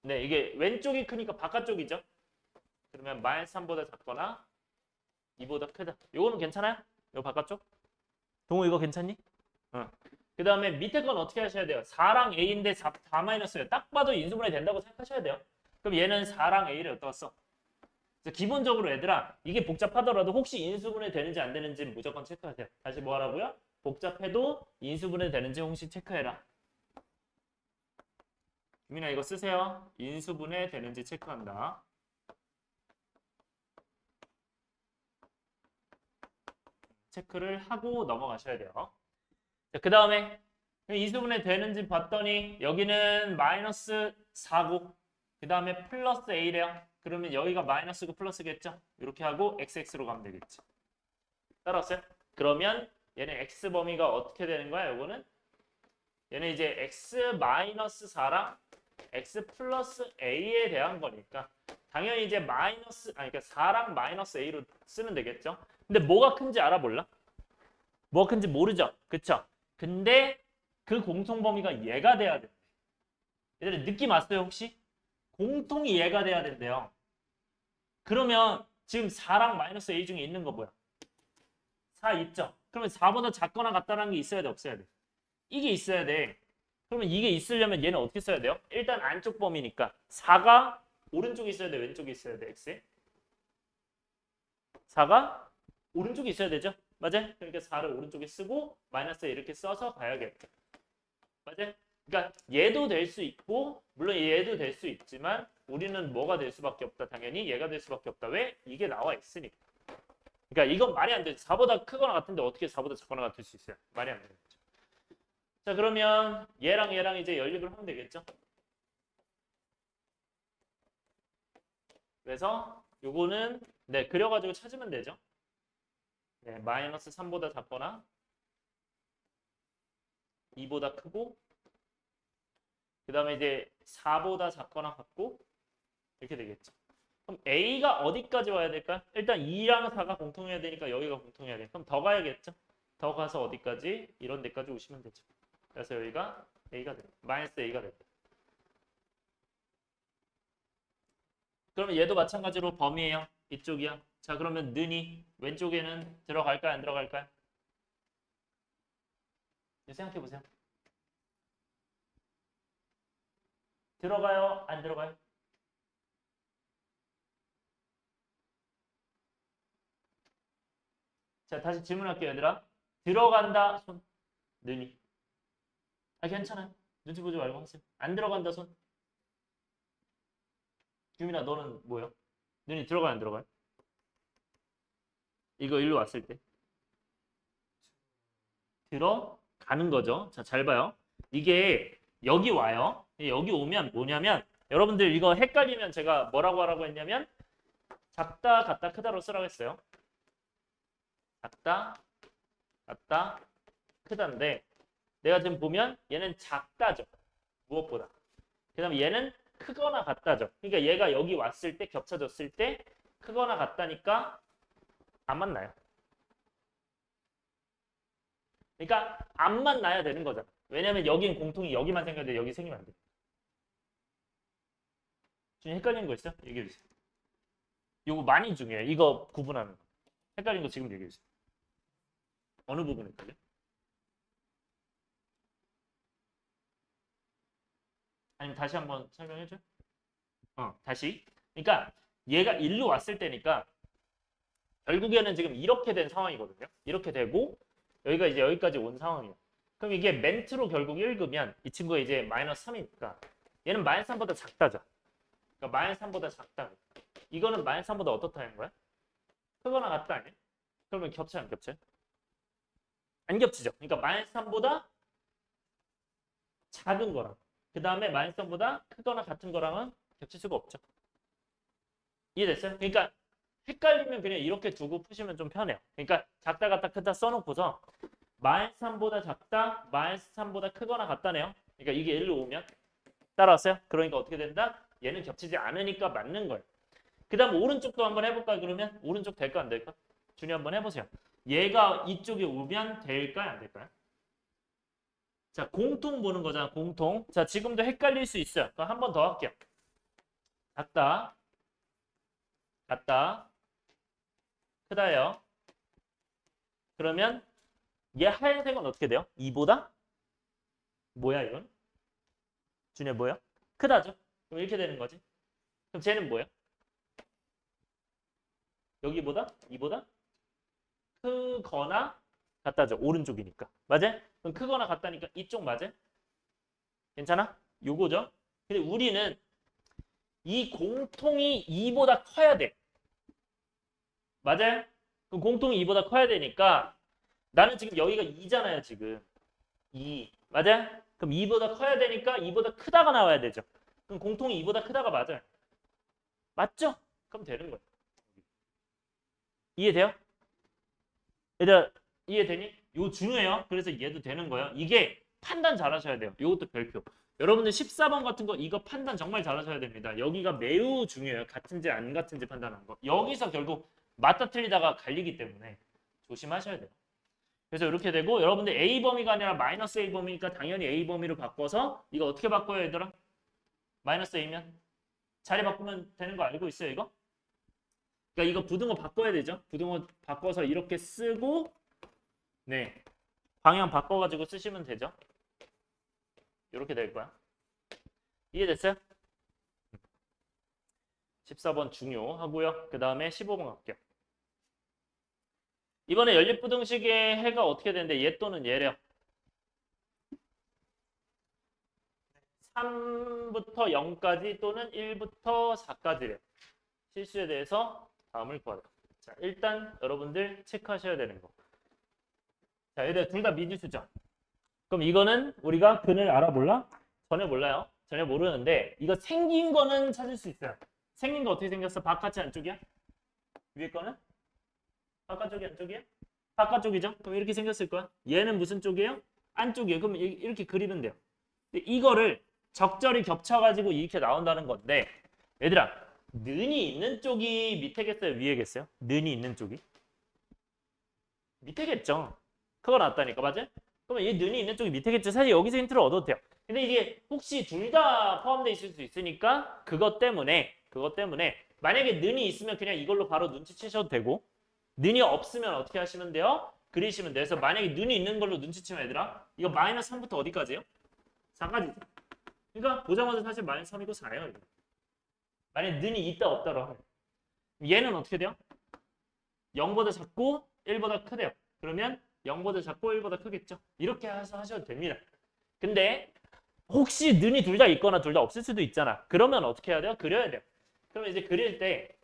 네, 이게 왼쪽이 크니까 바깥쪽이죠. 그러면 마이너스 3보다 작거나 2보다 크다. 요거는 괜찮아요? 요 바깥쪽? 동호 이거 괜찮니? 응. 그 다음에 밑에 건 어떻게 하셔야 돼요? 4랑 A인데 4 마이너스예요. 딱 봐도 인수분해 된다고 생각하셔야 돼요. 그럼 얘는 4랑 A를 어디다 써? 그래서 기본적으로 얘들아 이게 복잡하더라도 혹시 인수분해 되는지 안 되는지 무조건 체크하세요. 다시 뭐 하라고요? 복잡해도 인수분해 되는지 혹시 체크해라. 유민아 이거 쓰세요. 인수분해 되는지 체크한다. 체크를 하고 넘어가셔야 돼요. 그 다음에 인수분해 되는지 봤더니 여기는 마이너스 4고 그 다음에 플러스 A래요. 그러면 여기가 마이너스고 플러스겠죠? 이렇게 하고 XX로 가면 되겠지. 따라왔어요? 그러면 얘는 X 범위가 어떻게 되는 거야? 요거는 얘는 이제 X 마이너스 4랑 X 플러스 A에 대한 거니까 당연히 이제 그러니까 4랑 마이너스 a로 쓰면 되겠죠. 근데 뭐가 큰지 알아볼라? 뭐가 큰지 모르죠. 그쵸? 근데 그 공통 범위가 얘가 돼야 돼. 얘들 느낌 왔어요 혹시? 공통이 얘가 돼야 된대요. 그러면 지금 4랑 마이너스 a 중에 있는 거 뭐야? 4 있죠? 그러면 4보다 작거나 같다는 게 있어야 돼 없어야 돼? 이게 있어야 돼. 그러면 이게 있으려면 얘는 어떻게 써야 돼요? 일단 안쪽 범위니까 4가 오른쪽에 있어야 돼 왼쪽에 있어야 돼 x에? 4가 오른쪽에 있어야 되죠? 맞아? 그러니까 4를 오른쪽에 쓰고 마이너스에 이렇게 써서 가야겠다. 맞아? 그러니까 얘도 될 수 있고 물론 얘도 될 수 있지만 우리는 뭐가 될 수밖에 없다. 당연히 얘가 될 수밖에 없다. 왜? 이게 나와 있으니까. 그러니까 이건 말이 안 돼. 4보다 크거나 같은데 어떻게 4보다 작거나 같을 수 있어요? 말이 안 되는 거죠. 자 그러면 얘랑 얘랑 이제 연립을 하면 되겠죠? 그래서 요거는 네 그려가지고 찾으면 되죠. 네, 마이너스 3보다 작거나 2보다 크고 그 다음에 이제 4보다 작거나 같고 이렇게 되겠죠. 그럼 A가 어디까지 와야 될까요? 일단 2랑 4가 공통해야 되니까 여기가 공통해야 돼. 그럼 더 가야겠죠? 더 가서 어디까지? 이런 데까지 오시면 되죠. 그래서 여기가 A가 됩니다. 마이너스 A가 됩니다. 그러면 얘도 마찬가지로 범위예요. 이쪽이야. 자 그러면 는이 왼쪽에는 들어갈까요? 안 들어갈까요? 생각해 보세요. 들어가요? 안 들어가요? 자 다시 질문할게요 얘들아. 들어간다 손 는이. 아 괜찮아요. 눈치 보지 말고 하세요. 안 들어간다 손. 규민아 너는 뭐요? 눈이 들어가요 안 들어가요? 이거 일로 왔을 때 들어가는 거죠. 자 잘 봐요. 이게 여기 와요. 여기 오면 뭐냐면 여러분들 이거 헷갈리면 제가 뭐라고 하라고 했냐면 작다 같다 크다로 쓰라고 했어요. 작다 같다 크다인데 내가 지금 보면 얘는 작다죠. 무엇보다. 그 다음에 얘는 크거나 같다죠. 그러니까 얘가 여기 왔을 때 겹쳐졌을 때 크거나 같다니까 안 만나요. 그러니까 안 만나야 되는 거잖아. 왜냐면 여긴 공통이 여기만 생겨야 돼. 여기 생기면 안 돼. 지금 헷갈리는 거 있어? 얘기해 주세요. 이거 많이 중요해. 이거 구분하는 거. 헷갈린 거 지금 얘기해 주세요. 어느 부분 헷갈려? 아니면 다시 한번 설명해 줘. 다시. 그러니까 얘가 일로 왔을 때니까 결국에는 지금 이렇게 된 상황이거든요. 이렇게 되고 여기가 이제 여기까지 온 상황이에요. 그럼 이게 멘트로 결국 읽으면 이 친구가 이제 마이너스 3이니까 얘는 마이너스 3보다 작다죠. 그러니까 마이너스 3보다 작다. 이거는 마이너스 3보다 어떻다는 거야? 크거나 같다 아니야? 그러면 겹쳐요 안 겹쳐요? 안 겹치죠. 그러니까 마이너스 3보다 작은 거랑 그 다음에 마이너스 3보다 크거나 같은 거랑은 겹칠 수가 없죠. 이해됐어요? 그러니까 헷갈리면 그냥 이렇게 두고 푸시면 좀 편해요. 그러니까 작다 같다 크다 써놓고서 마이너스 3보다 작다, 마이너스 3보다 크거나 같다네요. 그러니까 이게 1로 오면 따라왔어요? 그러니까 어떻게 된다? 얘는 겹치지 않으니까 맞는 거예요. 그 다음 오른쪽도 한번 해볼까요? 그러면 오른쪽 될까 안 될까? 준이 한번 해보세요. 얘가 이쪽에 오면 될까요? 안 될까요? 자, 공통 보는 거잖아. 공통. 자, 지금도 헷갈릴 수 있어요. 그럼 한 번 더 할게요. 작다, 같다, 크다예요. 그러면 얘 하얀색은 어떻게 돼요? 2보다? 뭐야 이건? 준이야 뭐야? 크다죠? 그럼 이렇게 되는 거지. 그럼 쟤는 뭐야? 여기보다? 2보다? 크거나 같다죠. 오른쪽이니까. 맞아? 그럼 크거나 같다니까 이쪽 맞아? 괜찮아? 요거죠? 근데 우리는 이 공통이 2보다 커야 돼. 맞아요? 그럼 공통이 2보다 커야 되니까 나는 지금 여기가 2잖아요. 지금 2. 맞아요? 그럼 2보다 커야 되니까 2보다 크다가 나와야 되죠. 그럼 공통이 2보다 크다가 맞아요. 맞죠? 그럼 되는 거예요. 이해돼요? 얘들아 이해되니? 이거 중요해요. 그래서 얘도 되는 거예요. 이게 판단 잘 하셔야 돼요. 이것도 별표. 여러분들 14번 같은 거 이거 판단 정말 잘하셔야 됩니다. 여기가 매우 중요해요. 같은지 안 같은지 판단하는 거. 여기서 결국 맞다 틀리다가 갈리기 때문에 조심하셔야 돼요. 그래서 이렇게 되고 여러분들 A 범위가 아니라 마이너스 A 범위니까 당연히 A 범위로 바꿔서 이거 어떻게 바꿔요 얘들아? 마이너스 A면 자리 바꾸면 되는 거 알고 있어요 이거? 그러니까 이거 부등호 바꿔야 되죠. 부등호 바꿔서 이렇게 쓰고 네 방향 바꿔가지고 쓰시면 되죠. 이렇게 될 거야. 이해됐어요? 14번 중요하고요. 그 다음에 15번 갈게요. 이번에 연립부등식의 해가 어떻게 되는데 얘 또는 얘래요. 3부터 0까지 또는 1부터 4까지래요. 실수에 대해서 다음을 구하라. 자, 일단 여러분들 체크하셔야 되는 거. 자, 얘들 둘 다 미지수죠. 그럼 이거는 우리가 근을 알아볼라? 전혀 몰라요. 전혀 모르는데 이거 생긴 거는 찾을 수 있어요. 생긴 거 어떻게 생겼어? 바깥이 안쪽이야? 위에 거는? 바깥쪽이 안쪽이야? 바깥쪽이죠? 그럼 이렇게 생겼을 거야. 얘는 무슨 쪽이에요? 안쪽이에요. 그럼 이렇게 그리면 돼요. 근데 이거를 적절히 겹쳐가지고 이렇게 나온다는 건데 얘들아 는이 있는 쪽이 밑에겠어요? 위에겠어요? 는이 있는 쪽이? 밑에겠죠. 그거 낫다니까 맞아? 그러면 이 는이 있는 쪽이 밑에겠죠. 사실 여기서 힌트를 얻어도 돼요. 근데 이게 혹시 둘 다 포함되어 있을 수 있으니까 그것 때문에 만약에 는이 있으면 그냥 이걸로 바로 눈치채셔도 되고 는이 없으면 어떻게 하시면 돼요? 그리시면 돼요. 그래서 만약에 는이 있는 걸로 눈치채면 얘들아 이거 마이너스 3부터 어디까지예요? 4까지죠. 그러니까 보자마자 사실 마이너스 3이고 4예요. 이거. 만약에 는이 있다 없다로 하면 얘는 어떻게 돼요? 0보다 작고 1보다 크대요. 그러면 0보다 작고 1보다 크겠죠. 이렇게 해서 하셔도 됩니다. 근데 혹시 는이 둘 다 있거나 둘 다 없을 수도 있잖아. 그러면 어떻게 해야 돼요? 그려야 돼요. 그러면 이제 그릴 때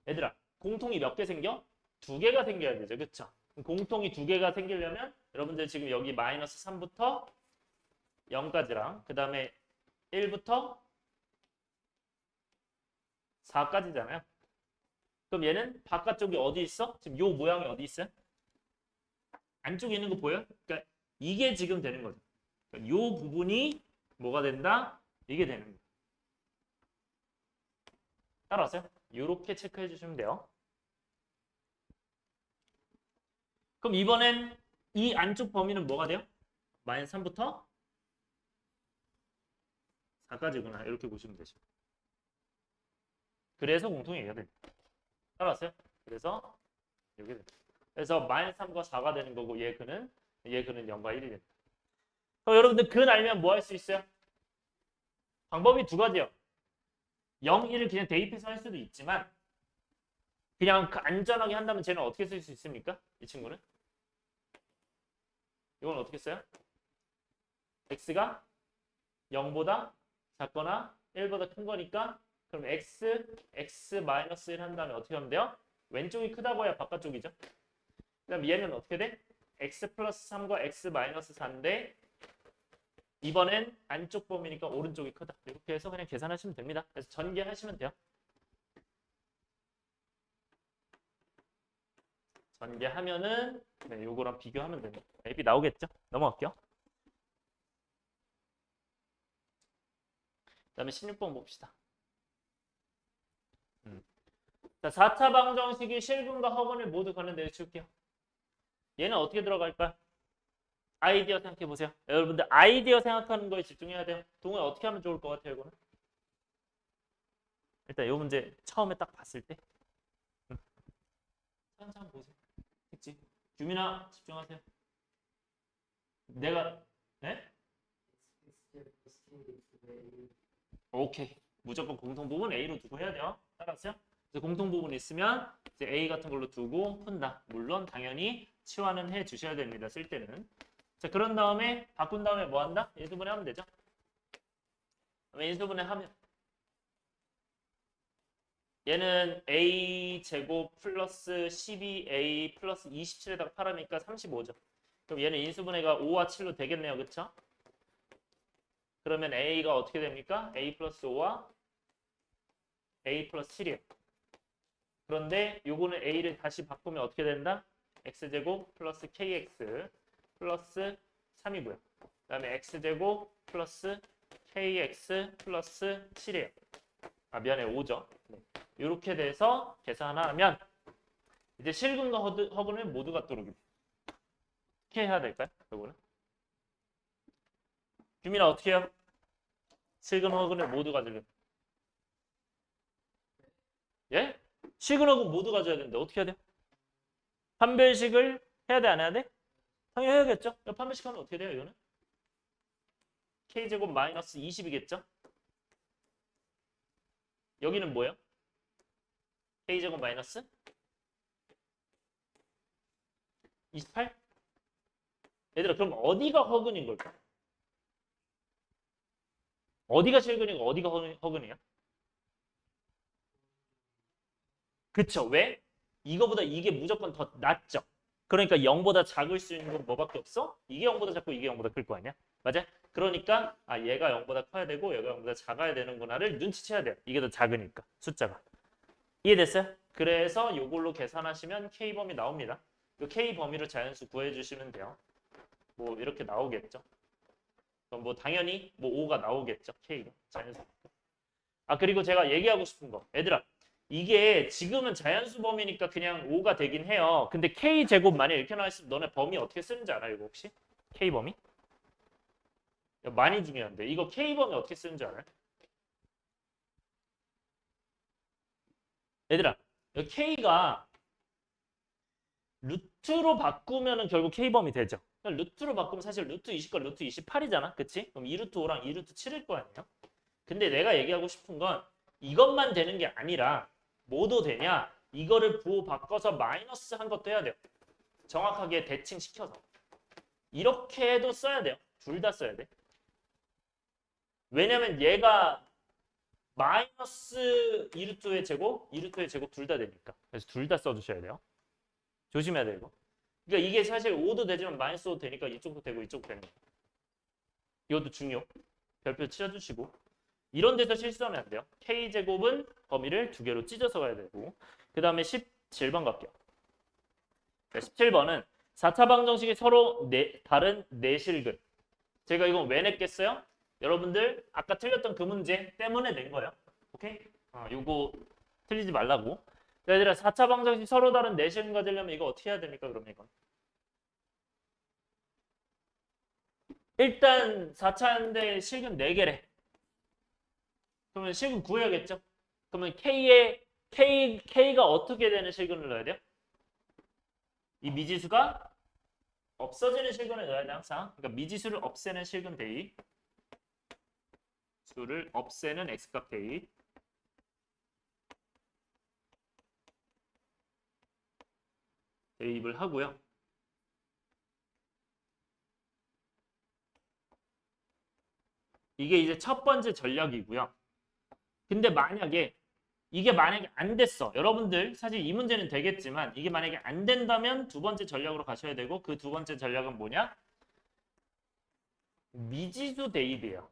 얘들아 공통이 몇 개 생겨? 2개가 생겨야 되죠. 그쵸? 공통이 2개가 생기려면 여러분들 지금 여기 마이너스 3부터 0까지랑 그 다음에 1부터 4까지잖아요. 그럼 얘는 바깥쪽이 어디 있어? 지금 요 모양이 어디 있어요? 안쪽에 있는 거 보여요? 그러니까 이게 지금 되는 거죠. 그러니까 요 부분이 뭐가 된다? 이게 되는 거예요. 따라왔어요? 이렇게 체크해 주시면 돼요. 그럼 이번엔 이 안쪽 범위는 뭐가 돼요? 마이너스 3부터 4까지구나. 이렇게 보시면 되죠. 그래서 공통이 얘가 됩니다. 따라왔어요? 그래서 여기 됩니다. 그래서 마이너스 3과 4가 되는 거고 얘 근은 0과 1이 됩니다. 그럼 여러분들 근 알면 뭐 할 수 있어요? 방법이 두 가지요. 0, 1을 그냥 대입해서 할 수도 있지만 그냥 안전하게 한다면 쟤는 어떻게 쓸 수 있습니까? 이 친구는? 이건 어떻게 써요? x가 0보다 작거나 1보다 큰 거니까 그럼 x-1 한 다음에 어떻게 하면 돼요? 왼쪽이 크다고 해야 바깥쪽이죠. 그 다음 얘는 어떻게 돼? x 플러스 3과 x 마이너스 4인데 이번엔 안쪽 범위니까 오른쪽이 크다. 이렇게 해서 그냥 계산하시면 됩니다. 그래서 전개하시면 돼요. 전개하면은 네, 요거랑 비교하면 됩니다. 앱이 나오겠죠? 넘어갈게요. 그 다음에 16번 봅시다. 자, 4차 방정식이 실분과 허분을 모두 가는데 줄게요. 얘는 어떻게 들어갈까요? 아이디어 생각해 보세요. 여러분들 아이디어 생각하는 거에 집중해야 돼요. 동호회 어떻게 하면 좋을 것 같아요, 이거는? 일단 이 문제 처음에 딱 봤을 때 한참 보세요. 했지? 규민아 집중하세요. 내가 네? 오케이. 무조건 공통 부분 A로 두고 해야 돼요. 따라왔어요? 공통 부분이 있으면 이제 A 같은 걸로 두고 푼다. 물론 당연히 치환은 해 주셔야 됩니다. 쓸 때는. 자, 그런 다음에 바꾼 다음에 뭐 한다? 인수분해 하면 되죠. 인수분해 하면 얘는 A 제곱 플러스 12A 플러스 27에다가 8하니까 35죠. 그럼 얘는 인수분해가 5와 7로 되겠네요. 그쵸? 그러면 A가 어떻게 됩니까? A 플러스 5와 A 플러스 7이에요. 그런데 요거는 A를 다시 바꾸면 어떻게 된다? X제곱 플러스 KX 플러스 3이고요. 그다음에 x제곱 플러스 kx 플러스 7이에요. 아 미안해 5죠. 네. 이렇게 돼서 계산하면 이제 실근과 허근을 모두 갖도록 어떻게 해야 될까요? 이거는 규민아 어떻게 해요? 실근 허근을 모두 가지려면 예? 실근 허근 모두 가져야 되는데 어떻게 해야 돼요? 판별식을 해야 돼 안 해야 돼? 당연히 해야겠죠? 판별식 하면 어떻게 돼요 이거는? k제곱 마이너스 20이겠죠? 여기는 뭐예요? k제곱 마이너스 28? 얘들아 그럼 어디가 허근인 걸까? 어디가 실근이고 어디가 허근이야? 그쵸? 왜? 이거보다 이게 무조건 더 낫죠? 그러니까 0보다 작을 수 있는 건 뭐밖에 없어? 이게 0보다 작고 이게 0보다 클 거 아니야? 맞아? 그러니까 아 얘가 0보다 커야 되고 얘가 0보다 작아야 되는구나를 눈치채야 돼요. 이게 더 작으니까 숫자가. 이해됐어요? 그래서 이걸로 계산하시면 K범위 나옵니다. 그 K범위로 자연수 구해주시면 돼요. 뭐 이렇게 나오겠죠. 그럼 뭐 당연히 뭐 5가 나오겠죠. K가 자연수. 아 그리고 제가 얘기하고 싶은 거. 얘들아 이게 지금은 자연수 범위니까 그냥 5가 되긴 해요. 근데 K제곱 만약 이렇게 나와있으면 너네 범위 어떻게 쓰는지 알아? 이거 혹시? K범위? 많이 중요한데 이거 K범위 어떻게 쓰는지 알아요? 얘들아 여기 K가 루트로 바꾸면은 결국 K범위 되죠. 루트로 바꾸면 사실 루트 20과 루트 28이잖아. 그치? 그럼 2루트 5랑 2루트 7일 거 아니에요? 근데 내가 얘기하고 싶은 건 이것만 되는 게 아니라 뭐도 되냐? 이거를 부호 바꿔서 마이너스 한 것도 해야 돼요. 정확하게 대칭시켜서. 이렇게 해도 써야 돼요. 둘 다 써야 돼. 왜냐면 얘가 마이너스 2루트의 제곱, 2루트의 제곱 둘 다 되니까. 그래서 둘 다 써주셔야 돼요. 조심해야 돼요, 이거. 그러니까 이게 사실 5도 되지만 마이너스도 되니까 이쪽도 되고 이쪽도 되는 거예요. 이것도 중요. 별표 치워주시고. 이런 데서 실수하면 안 돼요. K제곱은 범위를 두 개로 찢어서 가야 되고. 그 다음에 17번 갈게요. 17번은 4차 방정식이 서로 다른 내실근. 제가 이건 왜 냈겠어요? 여러분들 아까 틀렸던 그 문제 때문에 낸 거예요. 오케이? 요거 틀리지 말라고. 얘들아 4차 방정식 서로 다른 내실근 가지려면 이거 어떻게 해야 됩니까? 그러면 이건. 일단 4차인데 실근 4개래. 그러면 실근 구해야겠죠? 그러면 K가 어떻게 되는 실근을 넣어야 돼요? 이 미지수가 없어지는 실근을 넣어야 돼 항상. 그러니까 미지수를 없애는 실근 대입. 수를 없애는 x값 대입. 대입을 하고요. 이게 이제 첫 번째 전략이고요. 근데 이게 만약에 안 됐어. 여러분들 사실 이 문제는 되겠지만 이게 만약에 안 된다면 두 번째 전략으로 가셔야 되고 그 두 번째 전략은 뭐냐? 미지수 대입이에요.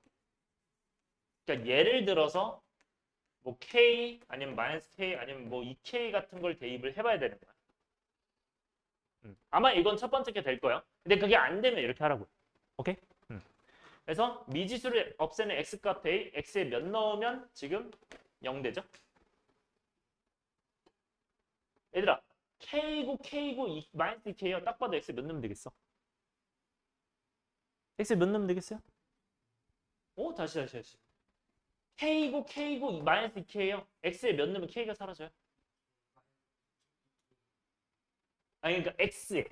그러니까 예를 들어서 뭐 K 아니면 마이너스 K 아니면 뭐 2K 같은 걸 대입을 해봐야 되는 거야. 아마 이건 첫 번째 게 될 거예요. 근데 그게 안 되면 이렇게 하라고요. 오케이? 그래서 미지수를 없애는 x값 대입 x에 몇 넣으면 지금 0 되죠? 얘들아 K고 마이너스 2K요. 딱 봐도 x에 몇 넣으면 되겠어? x에 몇 넣으면 되겠어요? 다시. K고 마이너스 2K요. x에 몇 넣으면 K가 사라져요? 아니 그러니까 x에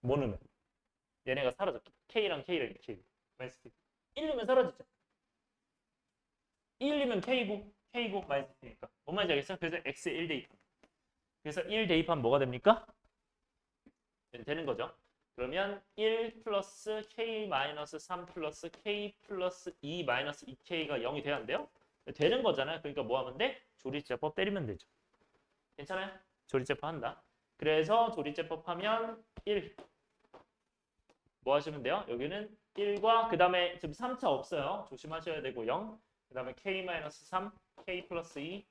뭐 넣으면 얘네가 사라져. K랑 K를 이렇게 마이너스 K. 1 넣으면 사라지죠. 1 넣으면 K고 마이너스 K니까 뭔 말인지 알겠어요? 그래서 x에 1 대입. 그래서 1 대입하면 뭐가 됩니까? 되는 거죠. 그러면 1 플러스 K 마이너스 3 플러스 K 플러스 2 마이너스 2K가 0이 돼야 안 돼요? 되는 거잖아요. 그러니까 뭐 하면 돼? 조리제법 때리면 되죠. 괜찮아요? 조리제법 한다. 그래서 조리제법 하면 1. 뭐 하시면 돼요? 여기는 1과 그 다음에 지금 3차 없어요. 조심하셔야 되고 0. 그 다음에 K-3, K 플러스 2,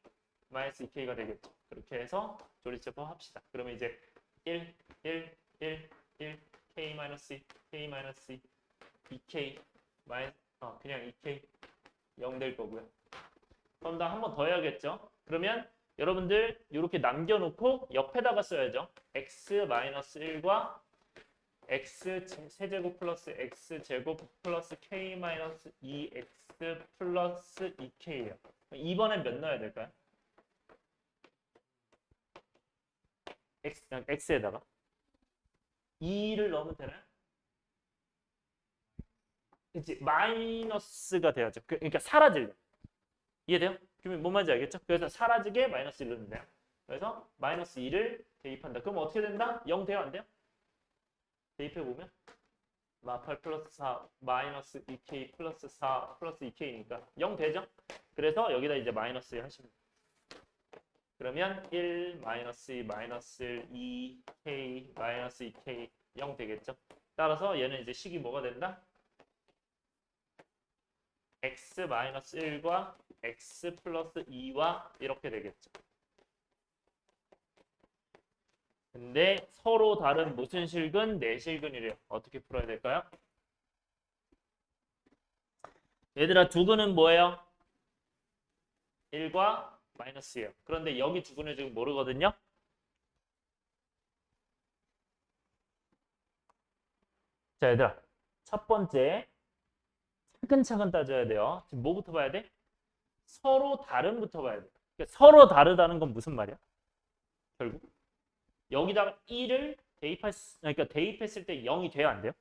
마이너스 2K가 되겠죠. 그렇게 해서 조리제법 합시다. 그러면 이제 1, 1, 1, 1, K-2, K-2, 2k 그냥 2k 0 될 거고요. 그럼 나 한 번 더 해야겠죠? 그러면 여러분들 이렇게 남겨놓고 옆에다가 써야죠. x-1과 x 세제곱 플러스 x 제곱 플러스 k 마이너스 2x 플러스 2k예요. 이번엔 몇 넣어야 될까요? x에다가 2를 넣으면 되나요? 그치 마이너스가 돼야죠. 그러니까 사라질래. 이해돼요? 그러면 뭔 말인지 알겠죠? 그래서 사라지게 마이너스 1을 넣으면 돼요. 그래서 마이너스 2를 대입한다. 그럼 어떻게 된다? 0 돼요? 안 돼요? 대입해보면 마8 플러스 4 마이너스 2k 플러스 4 플러스 2k니까 0 되죠? 그래서 여기다 이제 마이너스 1 하시면 돼요. 그러면 1 마이너스 2 마이너스 2k 마이너스 2k 0 되겠죠? 따라서 얘는 이제 식이 뭐가 된다? x 마이너스 1과 x 플러스 2와 이렇게 되겠죠. 근데 서로 다른 무슨 실근? 내실근이래요. 어떻게 풀어야 될까요? 얘들아 두근은 뭐예요? 1과 마이너스예요. 그런데 여기 두근을 지금 모르거든요. 자 얘들아 첫 번째 차근차근 따져야 돼요. 지금 뭐부터 봐야 돼? 서로 다른부터 봐야 돼. 그러니까 서로 다르다는 건 무슨 말이야? 결국 여기다가 1을 그러니까 대입했을 때 0이 돼요? 안 돼요?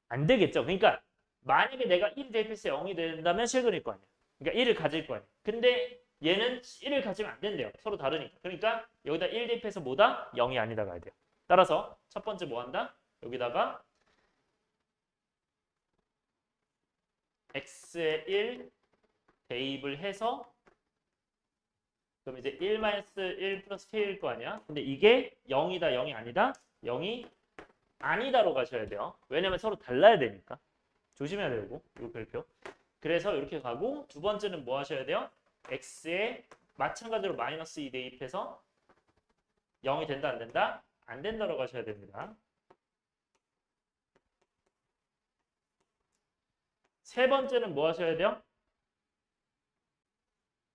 안 되겠죠. 그러니까 만약에 내가 1을 대입했을 때 0이 된다면 실근일 거 아니야. 그러니까 1을 가질 거 아니야. 근데 얘는 1을 가지면 안 된대요. 서로 다르니까. 그러니까 여기다 1 대입해서 뭐다? 0이 아니다 가야 돼요. 따라서 첫 번째 뭐 한다? 여기다가 x에 1 대입을 해서 그럼 이제 1-1 플러스 k일 거 아니야? 근데 이게 0이다, 0이 아니다? 0이 아니다로 가셔야 돼요. 왜냐면 서로 달라야 되니까. 조심해야 되고, 이 별표. 그래서 이렇게 가고, 두 번째는 뭐 하셔야 돼요? x에 마찬가지로 마이너스 2 대입해서 0이 된다, 안 된다? 안 된다로 가셔야 됩니다. 세 번째는 뭐 하셔야 돼요?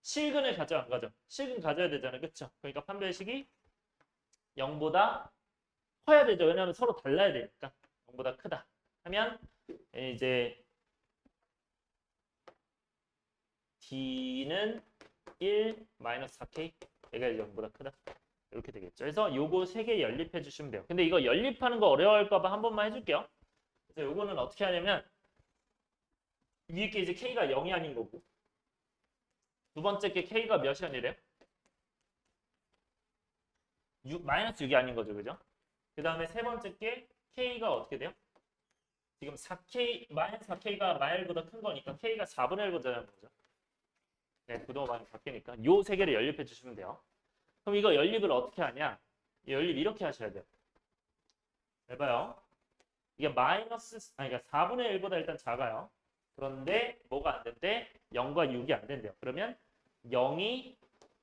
실근을 가져 안 가져? 실근 가져야 되잖아요. 그렇죠? 그러니까 판별식이 0보다 커야 되죠. 왜냐하면 서로 달라야 되니까. 0보다 크다. 하면 이제 d는 1 마이너스 4k 얘가 0보다 크다. 이렇게 되겠죠. 그래서 요거 3개 연립해 주시면 돼요. 근데 이거 연립하는 거 어려워할까 봐 한 번만 해줄게요. 그래서 요거는 어떻게 하냐면 위에 게 이제 k가 0이 아닌 거고 두 번째 게 k가 몇이 아니래요? 마이너스 6이 아닌 거죠. 그죠? 그 다음에 세 번째 게 k가 어떻게 돼요? 지금 4k, 마이너스 4k가 마일보다 큰 거니까 k가 4분의 1보다 작은 거죠. 네, 구도가 많이 바뀌니까 요 세 개를 연립해 주시면 돼요. 그럼 이거 연립을 어떻게 하냐? 이 연립 이렇게 하셔야 돼요. 잘 봐요. 이게 그러니까 4분의 1보다 일단 작아요. 그런데 뭐가 안 된대? 0과 6이 안 된대요. 그러면 0이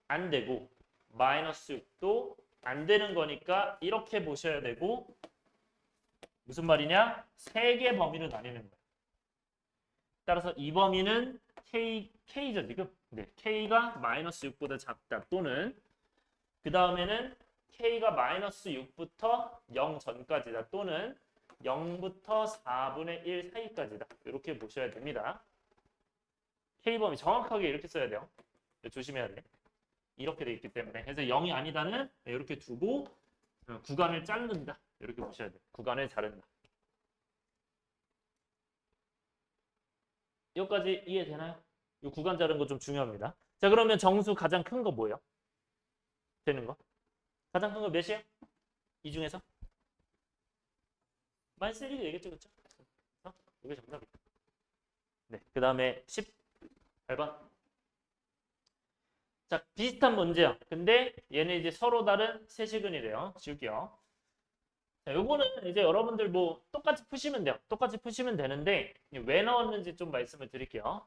안 되고 마이너스 6도 안 되는 거니까 이렇게 보셔야 되고 무슨 말이냐? 세 개 범위로 나뉘는 거예요. 따라서 이 범위는 K죠 지금. 네, K가 마이너스 6보다 작다 또는 그 다음에는 K가 마이너스 6부터 0 전까지다 또는 0부터 4분의 1 사이까지다. 이렇게 보셔야 됩니다. K 범위 정확하게 이렇게 써야 돼요. 조심해야 돼. 이렇게 돼 있기 때문에. 그래서 0이 아니다는 이렇게 두고 구간을 자른다. 이렇게 보셔야 돼요. 구간을 자른다. 여기까지 이해되나요? 이 구간 자른 거 좀 중요합니다. 자, 그러면 정수 가장 큰 거 뭐예요? 되는 거? 가장 큰 거 몇이에요? 이 중에서? 마이너스 1이 되겠죠, 그렇죠? 이게 정답이에요. 네, 그 다음에 18번. 자, 비슷한 문제야. 근데 얘는 이제 서로 다른 세시근이래요. 지울게요. 자, 요거는 이제 여러분들 뭐 똑같이 푸시면 돼요. 똑같이 푸시면 되는데 왜 넣었는지 좀 말씀을 드릴게요.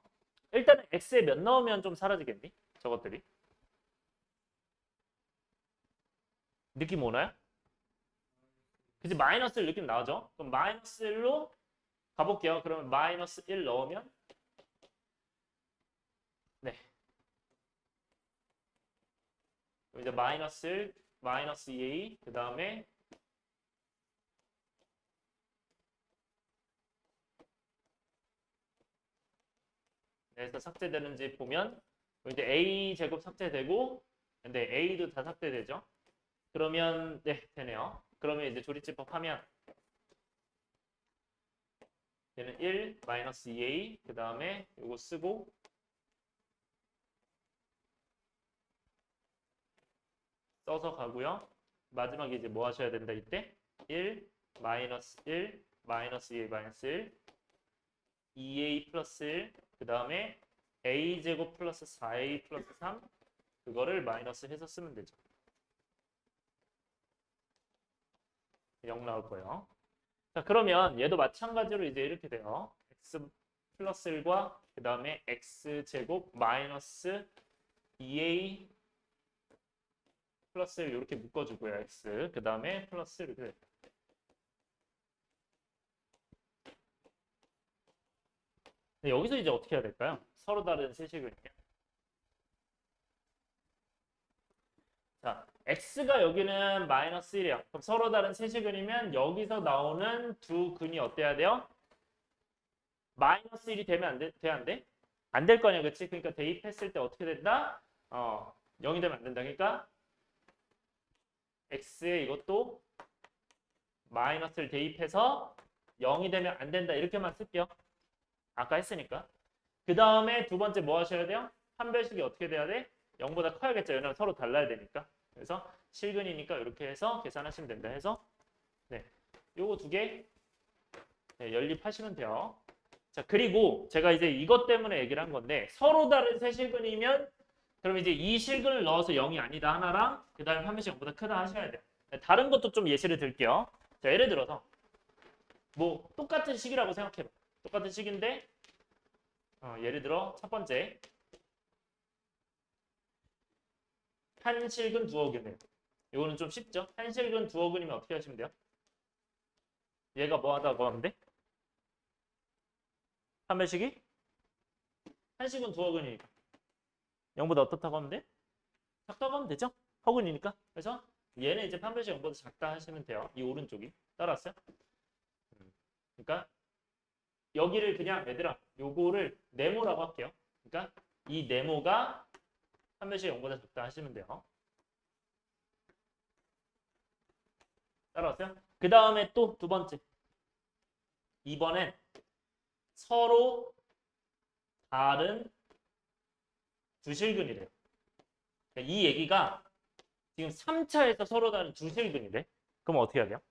일단은 x에 몇 넣으면 좀 사라지겠니? 저것들이. 느낌 오나요? 그치 마이너스 1 느낌 나오죠? 그럼 마이너스 1로 가볼게요. 그러면 마이너스 1 넣으면 네. 이제 마이너스 1, 마이너스 2a 그 다음에 그래서 삭제되는지 보면 이제 a 제곱 삭제되고 근데 a도 다 삭제되죠. 그러면 네 되네요. 그러면 이제 조리집법 하면 얘는 1 마이너스 2a 그 다음에 이거 쓰고 써서 가고요. 마지막에 이제 뭐 하셔야 된다 이때 1 마이너스 1 마이너스 2a 마이너스 1 2a 플러스 1 그 다음에 a제곱 플러스 4a 플러스 3 그거를 마이너스 해서 쓰면 되죠. 0 나올 거예요. 자 그러면 얘도 마찬가지로 이제 이렇게 돼요. x 플러스 1과 그 다음에 x제곱 마이너스 2a 플러스 1 이렇게 묶어주고요. x 그 다음에 플러스 이렇게 돼요. 여기서 이제 어떻게 해야 될까요? 서로 다른 세식은요. 자, x가 여기는 마이너스 1이에요. 그럼 서로 다른 세시근이면 여기서 나오는 두 근이 어때야 돼요? 마이너스 1이 되면 안 돼? 돼? 안 돼? 안 될 거냐, 그치? 그러니까 대입했을 때 어떻게 된다? 0이 되면 안 된다. 그러니까 x에 이것도 마이너스를 대입해서 0이 되면 안 된다. 이렇게만 쓸게요. 아까 했으니까. 그 다음에 두 번째 뭐 하셔야 돼요? 판별식이 어떻게 돼야 돼? 0보다 커야겠죠. 왜냐면 서로 달라야 되니까. 그래서 실근이니까 이렇게 해서 계산하시면 된다 해서 네, 요거 두 개 네, 연립하시면 돼요. 자 그리고 제가 이제 이것 때문에 얘기를 한 건데 서로 다른 세 실근이면 그럼 이제 이 실근을 넣어서 0이 아니다 하나랑 그 다음에 판별식 0보다 크다 하셔야 돼요. 네, 다른 것도 좀 예시를 들게요. 자 예를 들어서 뭐 똑같은 식이라고 생각해봐. 똑같은 식인데 예를 들어 첫 번째 한실근 두어근이에요. 이거는 좀 쉽죠? 한실근 두어근이면 어떻게 하시면 돼요? 얘가 뭐 하다고 하면 돼? 판별식이? 한실근 두어근이니까 0보다 어떻다고 하면 돼? 작다고 하면 되죠? 허근이니까. 그래서 얘는 이제 판별식 0보다 작다 하시면 돼요. 이 오른쪽이. 따라왔어요? 그러니까 여기를 그냥 얘들아 요거를 네모라고 할게요. 그러니까 이 네모가 판별식 0보다 작다 하시면 돼요. 따라왔어요? 그 다음에 또 두 번째. 2번엔 서로 다른 두 실근이래요. 그러니까 이 얘기가 지금 3차에서 서로 다른 두 실근이래. 그럼 어떻게 해야 돼요?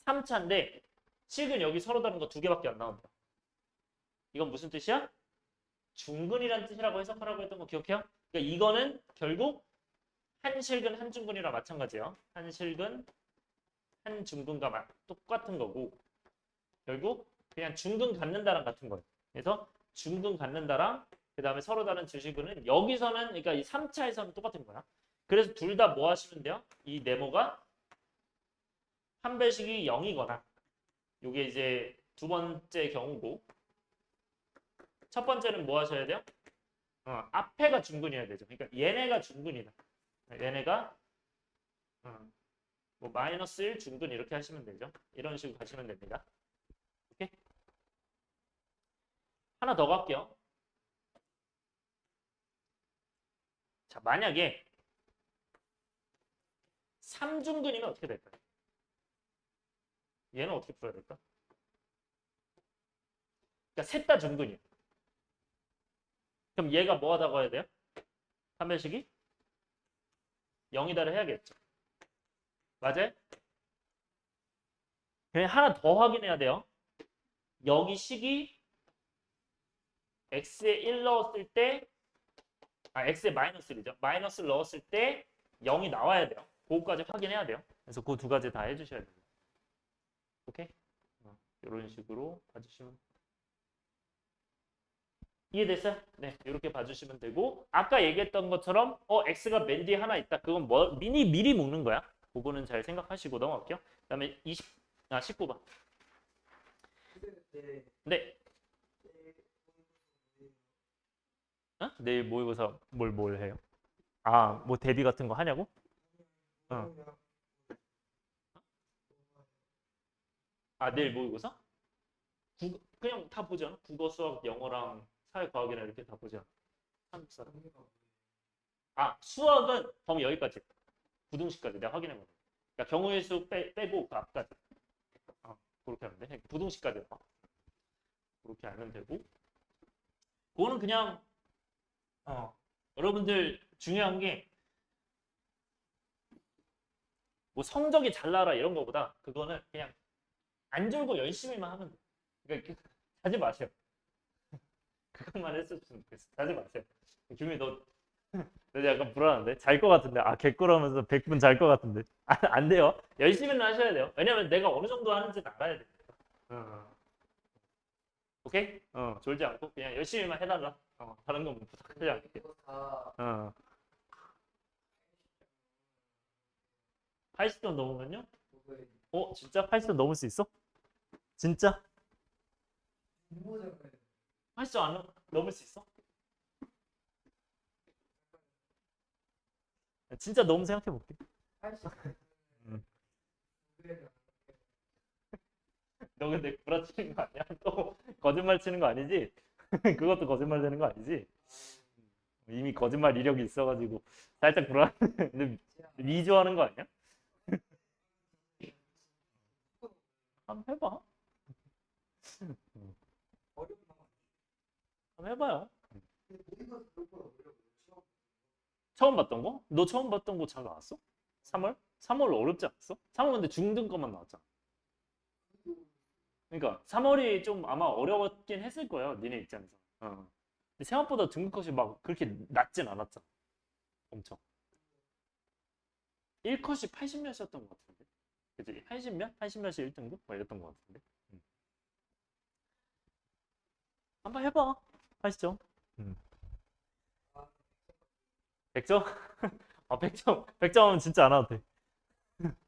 3차인데 실근 여기 서로 다른 거 두 개밖에 안 나온다. 이건 무슨 뜻이야? 중근이란 뜻이라고 해석하라고 했던 거 기억해요? 그러니까 이거는 결국 한 실근 한 중근이랑 마찬가지예요. 한 실근 한 중근과 똑같은 거고 결국 그냥 중근 갖는다랑 같은 거예요. 그래서 중근 갖는다랑 그 다음에 서로 다른 주식은 여기서는 그러니까 이 3차에서는 똑같은 거야. 그래서 둘 다 뭐 하시면 돼요? 이 네모가 판별식이 0이거나 이게 이제 두 번째 경우고 첫 번째는 뭐 하셔야 돼요? 앞에가 중근이어야 되죠. 그러니까 얘네가 중근이다. 얘네가 뭐 마이너스 1 중근 이렇게 하시면 되죠. 이런 식으로 가시면 됩니다. 오케이? 하나 더 갈게요. 자, 만약에 3중근이면 어떻게 될까요? 얘는 어떻게 풀어야 될까? 그러니까 셋 다 중근이에요. 그럼 얘가 뭐 하다고 해야 돼요? 판별식이 0이다를 해야겠죠. 맞아요? 그냥 하나 더 확인해야 돼요. 여기 식이 x에 1 넣었을 때 x에 마이너스 1이죠. 마이너스를 넣었을 때 0이 나와야 돼요. 그거까지 확인해야 돼요. 그래서 그 두 가지 다 해주셔야 됩니다. 오케이? 이런 식으로 봐주시면 이해됐어요? 네, 이렇게 봐주시면 되고 아까 얘기했던 것처럼 x가 맨 뒤에 하나 있다. 그건 뭐 미리 묶는 거야. 그거는 잘 생각하시고 넘어갈게요. 그다음에 19번. 네. 어? 내일 모의고사 뭘 해요? 아, 뭐 대비 같은 거 하냐고? 어. 아, 내일 모의고사? 그냥 다 보잖아. 국어, 수학, 영어랑 사회과학이랑 이렇게 다 보잖아. 한국사. 아, 수학은 범위 여기까지. 부등식까지 내가 확인해 볼게. 그러니까 경우의 수 빼고 그 앞까지. 그렇게 하면 돼. 부등식까지 봐. 그렇게 알면 되고. 그거는 그냥 여러분들 중요한 게 뭐 성적이 잘 나라 이런 거보다 그거는 그냥 안 졸고 열심히만 하면 돼. 그러니까 자지 마세요. 그것만 했으면 좋겠어. 자지 마세요. 규미 너 약간 불안한데? 잘 것 같은데? 아, 개꿀하면서 100분 잘 것 같은데? 안 돼요. 열심히는 하셔야 돼요. 왜냐면 내가 어느 정도 하는지 알아야 돼. 어. 오케이? 졸지 않고 그냥 열심히만 해달라. 다른 건 부탁하지 않을게. 80점 넘으면요? 진짜 80점 넘을 수 있어? 진짜? 80점 안 넘을 수 있어? 진짜 너무 생각해 볼게. 음. 너 근데 구라치는 거 아니야? 또 거짓말 치는 거 아니지? 그것도 거짓말 되는 거 아니지? 이미 거짓말 이력이 있어가지고 살짝 불안. 근데 위조하는 거 아니야? 한번 해봐. 한번 해봐요. 처음 봤던 거? 너 처음 봤던 거 잘 나왔어? 3월? 3월 어렵지 않았어? 3월 근데 중등 것만 나왔잖아. 그러니까 3월이 좀 아마 어려웠긴 했을 거예요. 니네 입장에서. 근데 생각보다 등급컷이 막 그렇게 낮진 않았잖아. 엄청. 1컷이 80몇이었던 것 같은데. 그치? 80몇? 80몇이 1등급? 뭐 이랬던 것 같은데. 한번 해봐. 하시죠. 100점? 아, 100점. 100점은 진짜 안 와도 돼.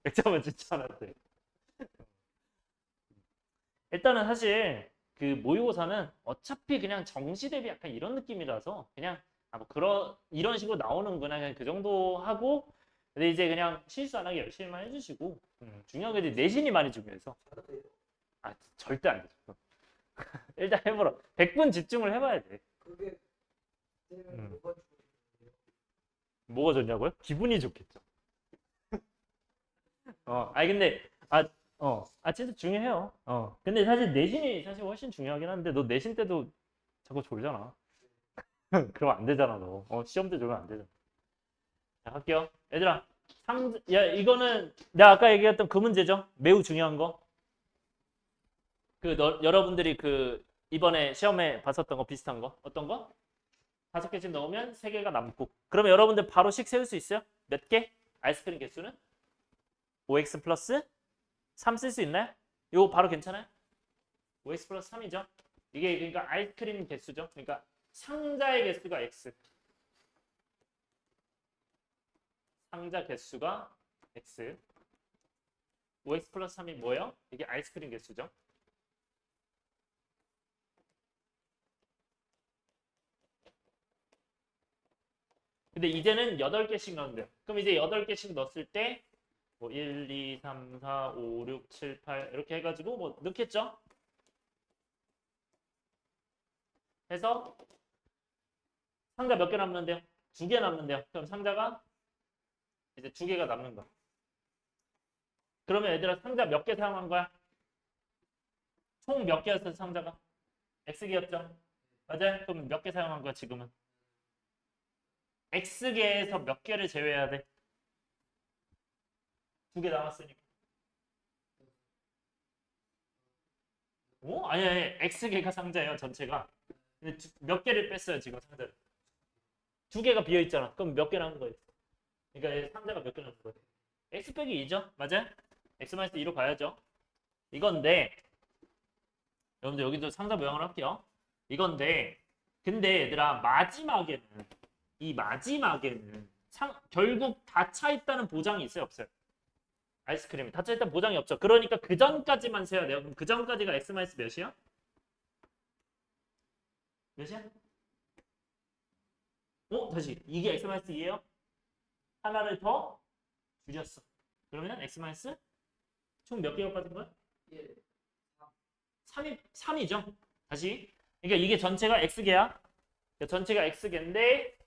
100점은 진짜 안 와도 돼. 일단은 사실 그 모의고사는 어차피 그냥 정시 대비 약간 이런 느낌이라서 그냥 뭐 이런 식으로 나오는구나 그냥 그 정도 하고 근데 이제 그냥 실수 안 하게 열심히만 해주시고 중요한 게 이제 내신이 많이 중요해서 절대 안 되죠. 일단 해보라. 100분 집중을 해봐야 돼. 뭐가 좋냐고요? 기분이 좋겠죠. 아니 근데 진짜 중요해요. 근데 사실 내신이 사실 훨씬 중요하긴 한데 너 내신 때도 자꾸 졸잖아. 그러면 안 되잖아 너. 시험 때 졸면 안 되잖아. 자, 할게요. 얘들아, 야 이거는 내가 아까 얘기했던 그 문제죠. 매우 중요한 거. 여러분들이 그 이번에 시험에 봤었던 거 비슷한 거 어떤 거? 5개씩 넣으면 3개가 남고. 그러면 여러분들 바로 식 세울 수 있어요? 몇 개? 아이스크림 개수는? 5x 플러스 3 쓸 수 있나요? 이거 바로 괜찮아요? 5x 플러스 3이죠. 이게 그러니까 아이스크림 개수죠. 그러니까 상자의 개수가 x. 상자 개수가 x. 5x 플러스 3이 뭐예요? 이게 아이스크림 개수죠. 근데 이제는 8개씩 넣으면 돼요. 그럼 이제 8개씩 넣었을 때 뭐 1, 2, 3, 4, 5, 6, 7, 8 이렇게 해가지고 뭐 넣겠죠? 해서 상자 몇 개 남는데요? 2개 남는데요. 그럼 상자가 이제 2개가 남는 거야. 그러면 얘들아 상자 몇 개 사용한 거야? 총 몇 개였어 상자가? X개였죠? 맞아요? 그럼 몇 개 사용한 거야 지금은? X개에서 몇 개를 제외해야 돼? 2개 남았으니까. 아니, X개가 상자예요 전체가. 근데 몇 개를 뺐어요 지금 상자를? 2개가 비어있잖아. 그럼 몇 개 남은 거예요? 그러니까 상자가 몇 개 남은 거예요? X 빼기 2죠? 맞아요? X-2로 가야죠. 이건데 여러분들 여기도 상자 모양을 할게요. 이건데 근데 얘들아 마지막에는 결국 다 차 있다는 보장이 있어요 없어요? 아이스크림이 다 차 있다는 보장이 없죠. 그러니까 그 전까지만 세야 돼요. 그럼 그 전까지가 x 마이너스 몇이야? 몇이야? 다시 이게 x-2예요? 하나를 더 줄였어. 그러면 x- 총 몇 개가 빠진 거야? 예. 3이죠. 다시. 그러니까 이게 전체가 x개야. 그러니까 전체가 x개인데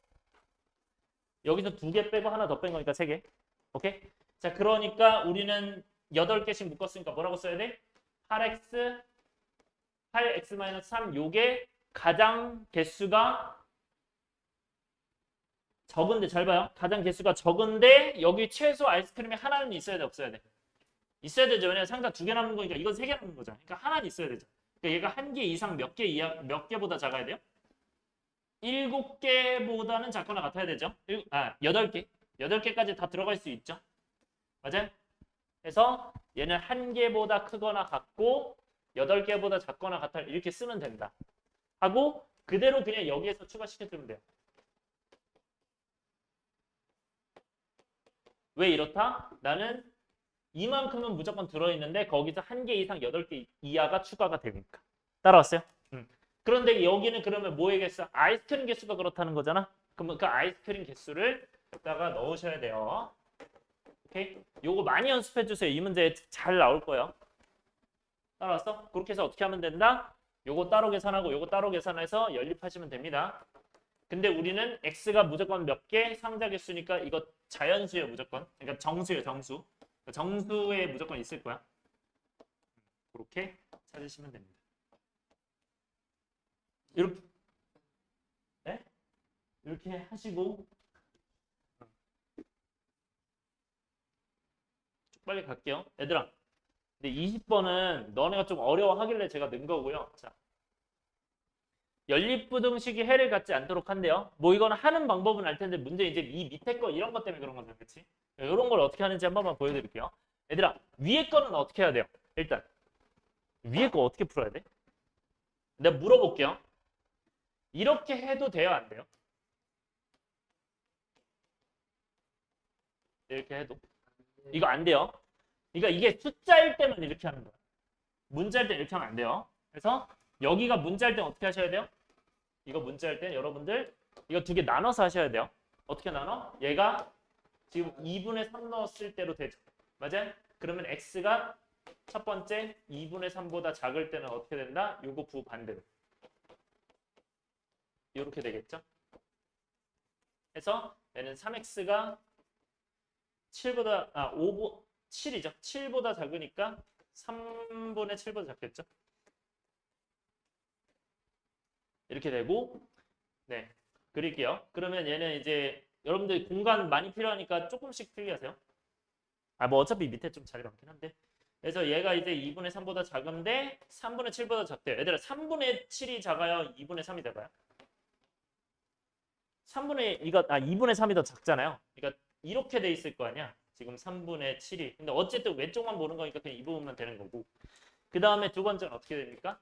여기서 2개 빼고 하나 더 뺀 거니까 3개. 오케이? 자, 그러니까 우리는 8개씩 묶었으니까 뭐라고 써야 돼? 8x 8x-3 요게 가장 개수가 적은데 잘 봐요. 가장 개수가 적은데 여기 최소 아이스크림이 하나는 있어야 돼, 없어야 돼? 있어야 되죠. 왜냐면 상자 2개 남는 거니까 이건 3개 남는 거잖아. 그러니까 하나는 있어야 되죠. 그러니까 얘가 1개 이상 몇 개보다 작아야 돼요? 7개보다는 작거나 같아야 되죠. 8개. 8개까지 다 들어갈 수 있죠. 맞아요? 그래서 얘는 1개보다 크거나 같고 8개보다 작거나 같아 이렇게 쓰면 된다. 하고 그대로 그냥 여기에서 추가시켜주면 돼요. 왜 이렇다? 나는 이만큼은 무조건 들어있는데 거기서 1개 이상 8개 이하가 추가가 되니까. 따라왔어요? 그런데 여기는 그러면 뭐의 개수? 아이스크림 개수가 그렇다는 거잖아. 그러면 그 아이스크림 개수를 여기다가 넣으셔야 돼요. 오케이? 요거 많이 연습해 주세요. 이 문제 잘 나올 거예요. 따라왔어? 그렇게 해서 어떻게 하면 된다? 요거 따로 계산하고 요거 따로 계산해서 연립하시면 됩니다. 근데 우리는 x가 무조건 몇 개? 상자 개수니까 이거 자연수예요, 무조건. 그러니까 정수예요, 정수. 정수에 무조건 있을 거야. 그렇게 찾으시면 됩니다. 이렇게, 네? 이렇게 하시고 쭉 빨리 갈게요. 얘들아, 근데 20번은 너네가 좀 어려워하길래 제가 넣은 거고요. 자, 연립부등식이 해를 갖지 않도록 한대요. 뭐 이거는 하는 방법은 알 텐데 문제 이제 이 밑에 거 이런 것 때문에 그런 거죠, 그렇지? 이런 걸 어떻게 하는지 한 번만 보여드릴게요. 얘들아, 위에 거는 어떻게 해야 돼요? 일단 위에 거 어떻게 풀어야 돼? 내가 물어볼게요. 이렇게 해도 돼요, 안 돼요? 이렇게 해도 이거 안 돼요. 그러니까 이게 숫자일 때만 이렇게 하는 거야. 문자일 때 이렇게 하면 안 돼요. 그래서 여기가 문자일 때 어떻게 하셔야 돼요? 이거 문자일 때 여러분들 이거 2개 나눠서 하셔야 돼요. 어떻게 나눠? 얘가 지금 2분의 3 넣었을 때로 되죠. 맞아요? 그러면 x가 첫 번째 2분의 3보다 작을 때는 어떻게 된다? 요거 부반대로. 이렇게 되겠죠? 그래서 얘는 3x가 7보다 7이죠. 7보다 작으니까 3분의 7보다 작겠죠? 이렇게 되고 네. 그릴게요. 그러면 얘는 이제 여러분들 공간 많이 필요하니까 조금씩 필기하세요. 뭐 어차피 밑에 좀 자리 많긴 한데. 그래서 얘가 이제 2분의 3보다 작은데 3분의 7보다 작대요. 얘들아 3분의 7이 작아요? 2분의 3이 작아요? 2분의 3이 더 작잖아요. 그러니까 이렇게 돼 있을 거 아니야. 지금 3분의 7이. 근데 어쨌든 왼쪽만 보는 거니까 그냥 이 부분만 되는 거고. 그 다음에 두 번째는 어떻게 됩니까?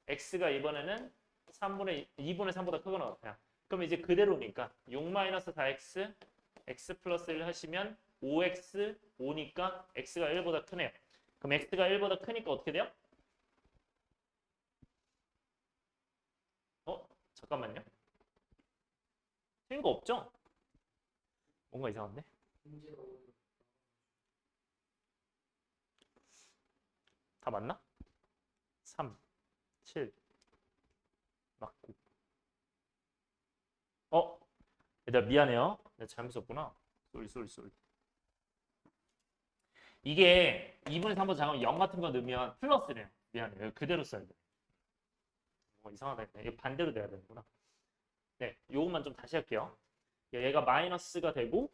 x가 이번에는 2분의 3보다 크거나 같아요. 그럼 이제 그대로니까 6-4x x 플러스 1 하시면 5x 5니까 x가 1보다 크네요. 그럼 x가 1보다 크니까 어떻게 돼요? 잠깐만요. 틀린 거 없죠? 뭔가 이상한데? 다 맞나? 3, 7 맞고. 얘들아 미안해요. 내가 잘못 썼구나. 쏠. 이게 2분의 3보다 작으면 0 같은 거 넣으면 플러스래요. 미안해요. 그대로 써야 돼. 이상하다. 이게 반대로 돼야 되는구나. 네, 요것만 좀 다시 할게요. 얘가 마이너스가 되고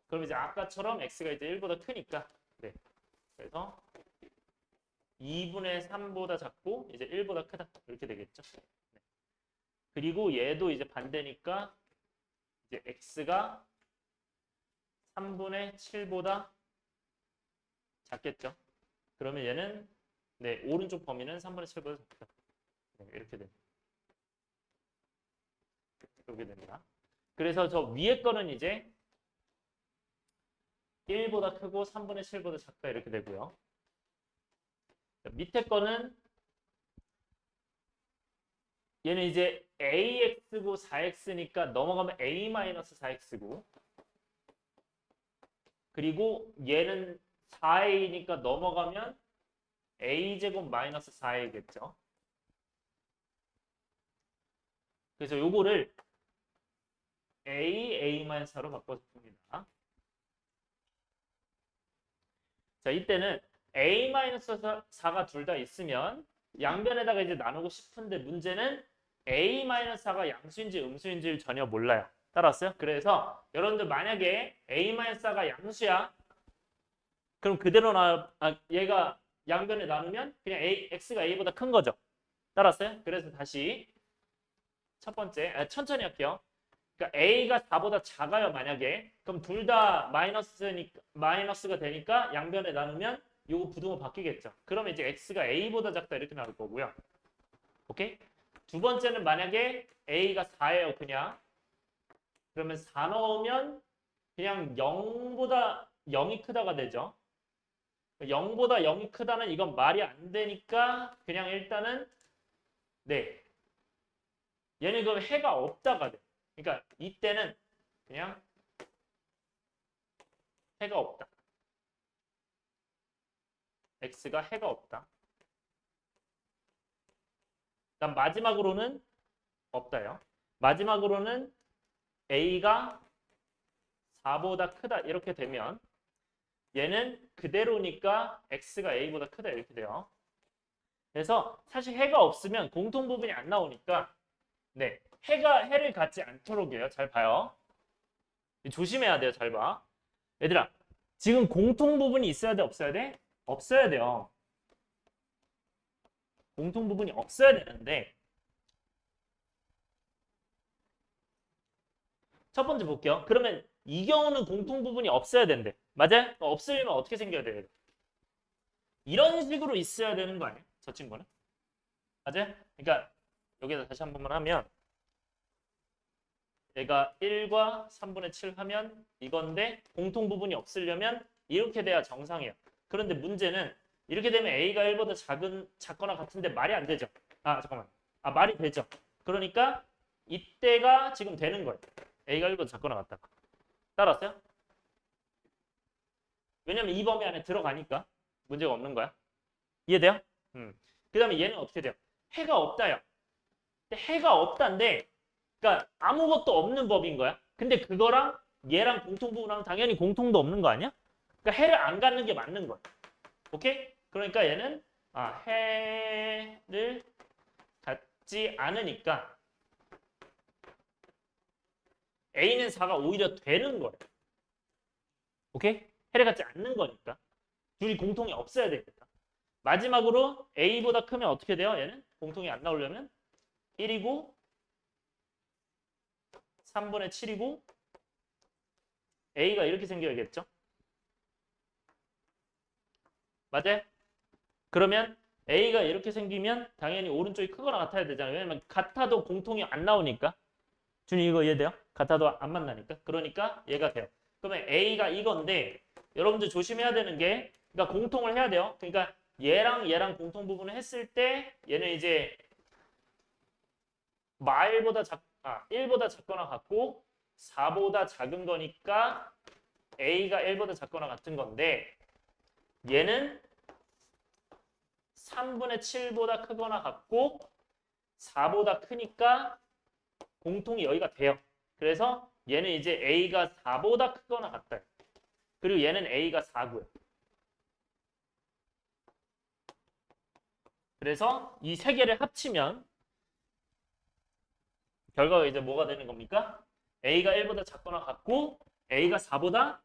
그럼 이제 아까처럼 x가 이제 1보다 크니까 네. 그래서 2분의 3보다 작고 이제 1보다 크다. 이렇게 되겠죠. 네. 그리고 얘도 이제 반대니까 이제 x가 3분의 7보다 작겠죠. 그러면 얘는 네, 오른쪽 범위는 3분의 7보다 작다. 네, 이렇게 됩니다. 이렇게 됩니다. 그래서 저 위에 거는 이제 1보다 크고 3분의 7보다 작다 이렇게 되고요. 밑에 거는 얘는 이제 AX고 4X니까 넘어가면 A-4X고 그리고 얘는 4A니까 넘어가면 A제곱 마이너스 4A겠죠. 그래서 요거를 A-4로 바꿔줍니다. 자, 이때는 A-4가 둘 다 있으면 양변에다가 이제 나누고 싶은데 문제는 A-4가 양수인지 음수인지를 전혀 몰라요. 따라왔어요? 그래서 여러분들 만약에 A-4가 양수야. 그럼 그대로 얘가 양변에 나누면 그냥 X가 A보다 큰 거죠. 따라왔어요? 그래서 다시 첫 번째, 천천히 할게요. 그러니까 A가 4보다 작아요, 만약에. 그럼 둘 다 마이너스가 되니까 양변에 나누면 요거 부등호 바뀌겠죠. 그러면 이제 X가 A보다 작다 이렇게 나올 거고요. 오케이? 두 번째는 만약에 A가 4예요, 그냥. 그러면 4 넣으면 그냥 0보다 0이 크다가 되죠. 0보다 0이 크다는 이건 말이 안 되니까 그냥 일단은 네. 얘는 그럼 해가 없다가 돼. 그러니까 이때는 그냥 해가 없다. X가 해가 없다. 그다음 마지막으로는 없다요. 마지막으로는 A가 4보다 크다 이렇게 되면 얘는 그대로니까 X가 A보다 크다 이렇게 돼요. 그래서 사실 해가 없으면 공통 부분이 안 나오니까 네 해를 갖지 않도록 해요. 잘 봐요. 조심해야 돼요. 잘 봐. 얘들아 지금 공통 부분이 있어야 돼 없어야 돼? 없어야 돼요. 공통 부분이 없어야 되는데 첫 번째 볼게요. 그러면 이 경우는 공통 부분이 없어야 된대. 맞아요? 없으려면 어떻게 생겨야 돼요? 이런 식으로 있어야 되는 거 아니에요? 저 친구는? 맞아요? 그러니까 여기다 다시 한 번만 하면 얘가 1과 3분의 7 하면 이건데 공통 부분이 없으려면 이렇게 돼야 정상이에요. 그런데 문제는 이렇게 되면 A가 1보다 작거나 같은데 말이 안 되죠. 아 잠깐만. 아 말이 되죠. 그러니까 이때가 지금 되는 거예요. A가 1보다 작거나 같다. 따라왔어요? 왜냐면 이 범위 안에 들어가니까 문제가 없는 거야. 이해돼요? 그 다음에 얘는 어떻게 돼요? 해가 없다요. 근데 해가 없다인데 그러니까 아무것도 없는 법인 거야. 근데 그거랑 얘랑 공통부분랑 당연히 공통도 없는 거 아니야? 그러니까 해를 안 갖는 게 맞는 거야. 오케이? 그러니까 얘는 해를 갖지 않으니까 A는 4가 오히려 되는 거야. 오케이? 해를 갖지 않는 거니까. 둘이 공통이 없어야 되겠다. 마지막으로 A보다 크면 어떻게 돼요? 얘는 공통이 안 나오려면 1이고 3분의 7이고 A가 이렇게 생겨야겠죠? 맞아요? 그러면 A가 이렇게 생기면 당연히 오른쪽이 크거나 같아야 되잖아요. 왜냐면 같아도 공통이 안 나오니까. 준이 이거 이해돼요? 같아도 안 만나니까. 그러니까 얘가 돼요. 그러면 A가 이건데 여러분들 조심해야 되는 게 그러니까 공통을 해야 돼요. 그러니까 얘랑 공통 부분을 했을 때 얘는 이제 1보다 작거나 같고 4보다 작은 거니까 A가 1보다 작거나 같은 건데 얘는 3분의 7보다 크거나 같고 4보다 크니까 공통이 여기가 돼요. 그래서 얘는 이제 A가 4보다 크거나 같다. 그리고 얘는 A가 4고요. 그래서 이 세 개를 합치면 결과가 이제 뭐가 되는 겁니까? A가 1보다 작거나 같고 A가 4보다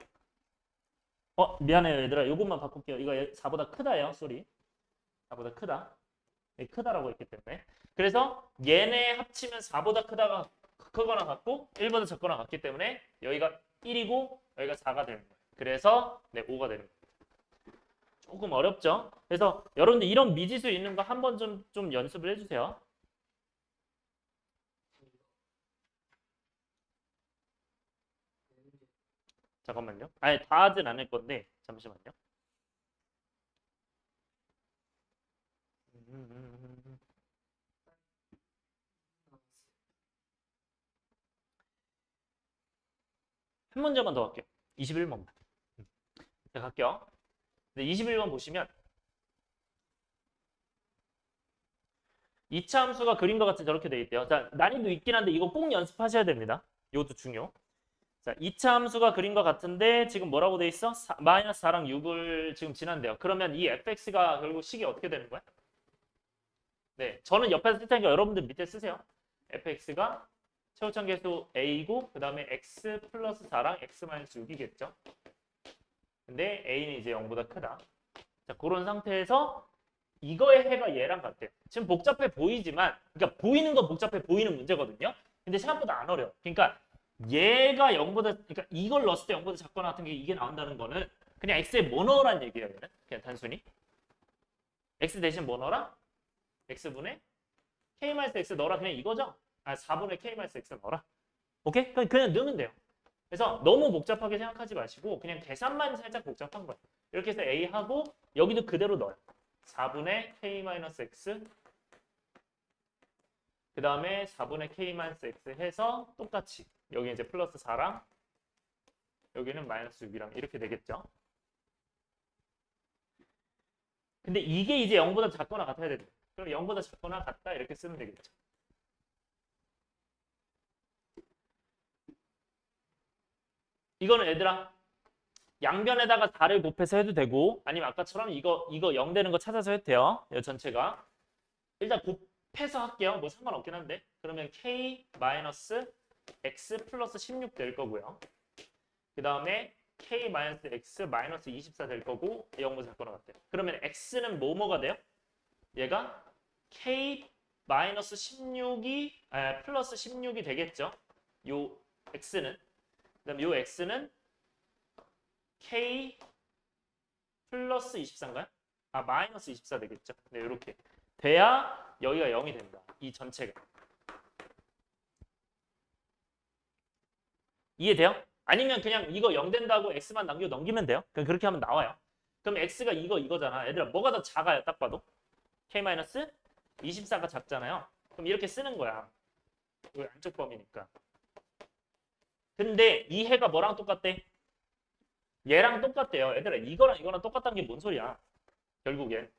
미안해요 얘들아. 이것만 바꿀게요. 이거 4보다 크다예요. 소리. 4보다 크다. 크다라고 했기 때문에. 그래서 얘네 합치면 4보다 크거나 같고 1보다 작거나 같기 때문에 여기가 1이고 여기가 4가 되는 거예요. 그래서 5가 되는 거예요. 조금 어렵죠? 그래서 여러분들 이런 미지수 있는 거 한번 좀 연습을 해주세요. 잠깐만요. 아니 다 하진 않을 건데 잠시만요. 한 문제만 더 할게요. 21번만. 자, 갈게요. 21번 보시면 2차 함수가 그림과 같이 저렇게 돼 있대요. 자, 난이도 있긴 한데 이거 꼭 연습하셔야 됩니다. 이것도 중요. 자, 2차 함수가 그림과 같은데 지금 뭐라고 돼 있어? 마이너스 4랑 6을 지금 지난대요. 그러면 이 fx가 결국 식이 어떻게 되는 거야? 네, 저는 옆에서 쓸 테니까 여러분들 밑에 쓰세요. fx가 최우천 계수 a이고 그 다음에 x 플러스 4랑 x 마이너스 6이겠죠. 근데 a는 이제 0보다 크다. 자, 그런 상태에서 이거의 해가 얘랑 같대요. 지금 복잡해 보이지만, 그러니까 보이는 건 복잡해 보이는 문제거든요. 근데 생각보다 안 어려워. 그러니까 얘가 0보다, 그러니까 이걸 넣었을 때 0보다 작거나 같은 게 이게 나온다는 거는 그냥 x에 뭐 넣으란 얘기예요. 얘는 그냥 단순히 x 대신 뭐 넣어라? x분의 k-x 넣어라. 그냥 이거죠. 아, 4분의 k-x 넣어라. 오케이? 그냥 넣으면 돼요. 그래서 너무 복잡하게 생각하지 마시고 그냥 계산만 살짝 복잡한 거예요. 이렇게 해서 a 하고 여기도 그대로 넣어요. 4분의 k-x 그 다음에 4분의 k-x 해서 똑같이 여기 이제 플러스 4랑 여기는 마이너스 6이랑 이렇게 되겠죠. 근데 이게 이제 0보다 작거나 같아야 돼요. 그럼 0보다 작거나 같다 이렇게 쓰면 되겠죠. 이거는 얘들아 양변에다가 4를 곱해서 해도 되고 아니면 아까처럼 이거 0 되는 거 찾아서 해도 돼요. 이 전체가. 일단 곱해서 할게요. 뭐 상관없긴 한데. 그러면 k-x 플러스 16 될 거고요. 그 다음에 k-x 마이너스 24 될 거고 0보다 작거나 같대요. 그러면 x는 뭐가 돼요? 얘가 k 마이너스 16이 플러스 16이 되겠죠. 요 x는. 그다음 요 x는 k 플러스 24인가요? 아 마이너스 24 되겠죠. 네 이렇게 돼야 여기가 0이 된다. 이 전체가. 이해돼요? 아니면 그냥 이거 0 된다고 x만 남겨 넘기면 돼요. 그냥 그렇게 하면 나와요. 그럼 x가 이거잖아. 얘들아 뭐가 더 작아요? 딱 봐도 k 마이너스 24가 작잖아요. 그럼 이렇게 쓰는 거야. 이거 안쪽 범위니까. 근데 이 해가 뭐랑 똑같대? 얘랑 똑같대요. 얘들아 이거랑 이거랑 똑같다는 게 뭔 소리야? 결국엔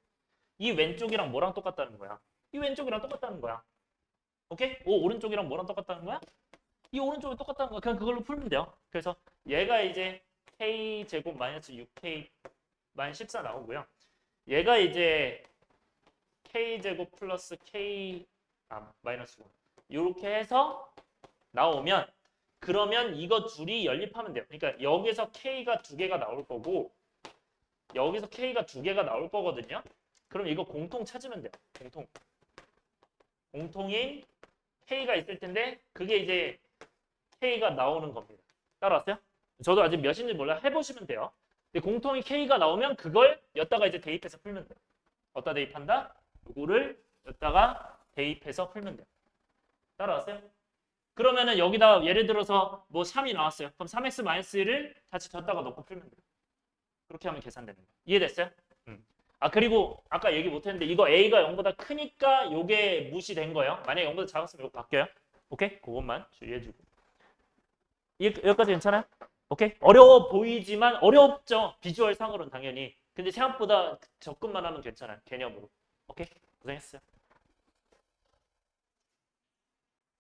이 왼쪽이랑 뭐랑 똑같다는 거야? 이 왼쪽이랑 똑같다는 거야. 오케이? 오른쪽이랑 뭐랑 똑같다는 거야? 이 오른쪽이 똑같다는 거야. 그냥 그걸로 풀면 돼요. 그래서 얘가 이제 k 제곱 마이너스 6k 마이너스 14 나오고요. 얘가 이제 k 제곱 플러스 k 마이너스 1 이렇게 해서 나오면 그러면 이거 둘이 연립하면 돼요. 그러니까 여기서 k가 두 개가 나올 거고 여기서 k가 두 개가 나올 거거든요. 그럼 이거 공통 찾으면 돼요. 공통인 k가 있을 텐데 그게 이제 k가 나오는 겁니다. 따라왔어요? 저도 아직 몇인지 몰라. 해보시면 돼요. 근데 공통인 k가 나오면 그걸 여기다가 이제 대입해서 풀면 돼요. 어디다 대입한다? 이거를 여기다가 대입해서 풀면 돼요. 따라왔어요? 그러면은 여기다 예를 들어서 뭐 3이 나왔어요. 그럼 3x-1을 다시 졌다가 넣고 풀면 돼요. 그렇게 하면 계산되는 거예요. 이해됐어요? 아 그리고 아까 얘기 못했는데 이거 a가 0보다 크니까 요게 무시된 거예요. 만약에 0보다 작았으면 이거 바뀌어요. 오케이? 그것만 주의해주고. 여기까지 괜찮아요? 오케이? 어려워 보이지만 어렵죠. 비주얼 상으로는 당연히. 근데 생각보다 접근만 하면 괜찮아요. 개념으로. 오케이? 고생했어요.